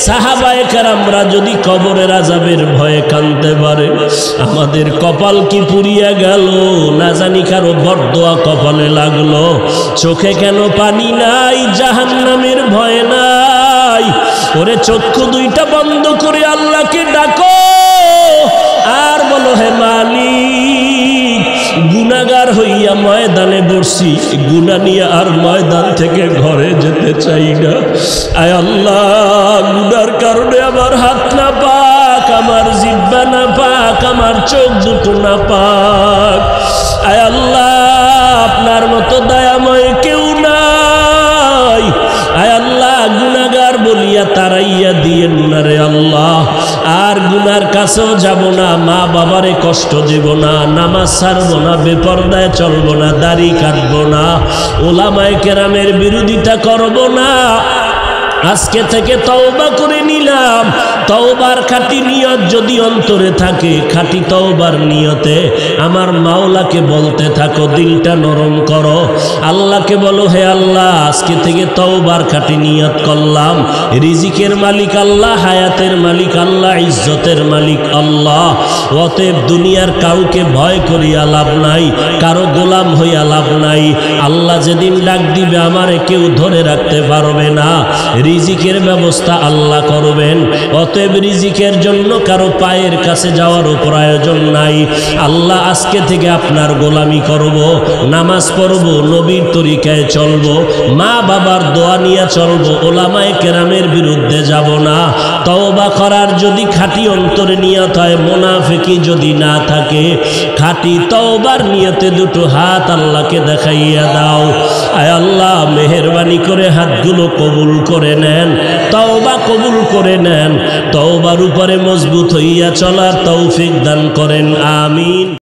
সাহাবায়ে কেরামরা যদি কবরের আযাবের ভয়ে কাঁদতে পারে, আমাদের কপাল কি পুড়িয়া গেল? না জানি কারো বরদোয়া কপালে লাগলো। চোখে কেন পানি নাই? জাহান্নামের ভয় নাই। ওরে চক্ষু দুইটা বন্ধ করে আল্লাহকে ডাকো আর বলো, হে মালিক, গুনাহগার হইয়া ময়দানে বসছি, গুনাহ নিয়ে আর ময়দান থেকে ঘরে যেতে চাই না। আয় আল্লাহ, গুনার কারণে আমার হাত না পাক, আমার জিহ্বা না পাক, আমার চোখ দুটো না পাক। আয় আল্লাহ, আপনার মতো দয়াময় কেউ নাই। আয় আল্লাহ, গুনাহগার বলিয়া তারাইয়া দিয়েন না রে আল্লাহ। আর গুনার কাছেও যাব না, মা বাবারে কষ্ট দেব না, নামাজ ছাড়বো না, বেপরদায় চলবো না, দাড়ি কাটবো না, ওলামায়ে কেরামের বিরোধিতা করব না। আজকে থেকে তওবা করে নিলাম। তওবার খাঁটি নিয়ত যদি অন্তরে থাকে, খাঁটি তওবার নিয়তে আমার মাওলাকে বলতে থাকো, দিলটা নরম করো, আল্লাহকে বলো, হে আল্লাহ, আজকে থেকে তওবার খাঁটি নিয়ত করলাম। রিজিকের মালিক আল্লাহ, হায়াতের মালিক আল্লাহ, ইজ্জতের মালিক আল্লাহ। অতএব দুনিয়ার কাউকে ভয় করিয়া লাভ নাই, কারো গোলাম হইয়া লাভ নাই। আল্লাহ যেদিন ডাক দিবে আমারে কেউ ধরে রাখতে পারবে না। রিজিকের ব্যবস্থা আল্লাহ করবেন। অতএব রিজিকের জন্য কারো পায়ের কাছে যাওয়ারও প্রয়োজন নাই। আল্লাহ, আজকে থেকে আপনার গোলামি করব, নামাজ পড়ব, নবীর তরিকায় চলব, মা বাবার দোয়া নিয়ে চলব, ওলামায়ে কেরামের বিরুদ্ধে যাব না। তওবা করার যদি খাঁটি অন্তরে নিয়ত হয়, মুনাফিকি যদি না থাকে, খাঁটি তওবার নিয়তে দুটো হাত আল্লাহকে দেখাইয়া দাও। আয় আল্লাহ, মেহেরবানি করে হাতগুলো কবুল করে নেন, তওবা কবুল করে নেন, তওবার উপরে মজবুত হইয়া চলার তৌফিক দান করেন। আমিন।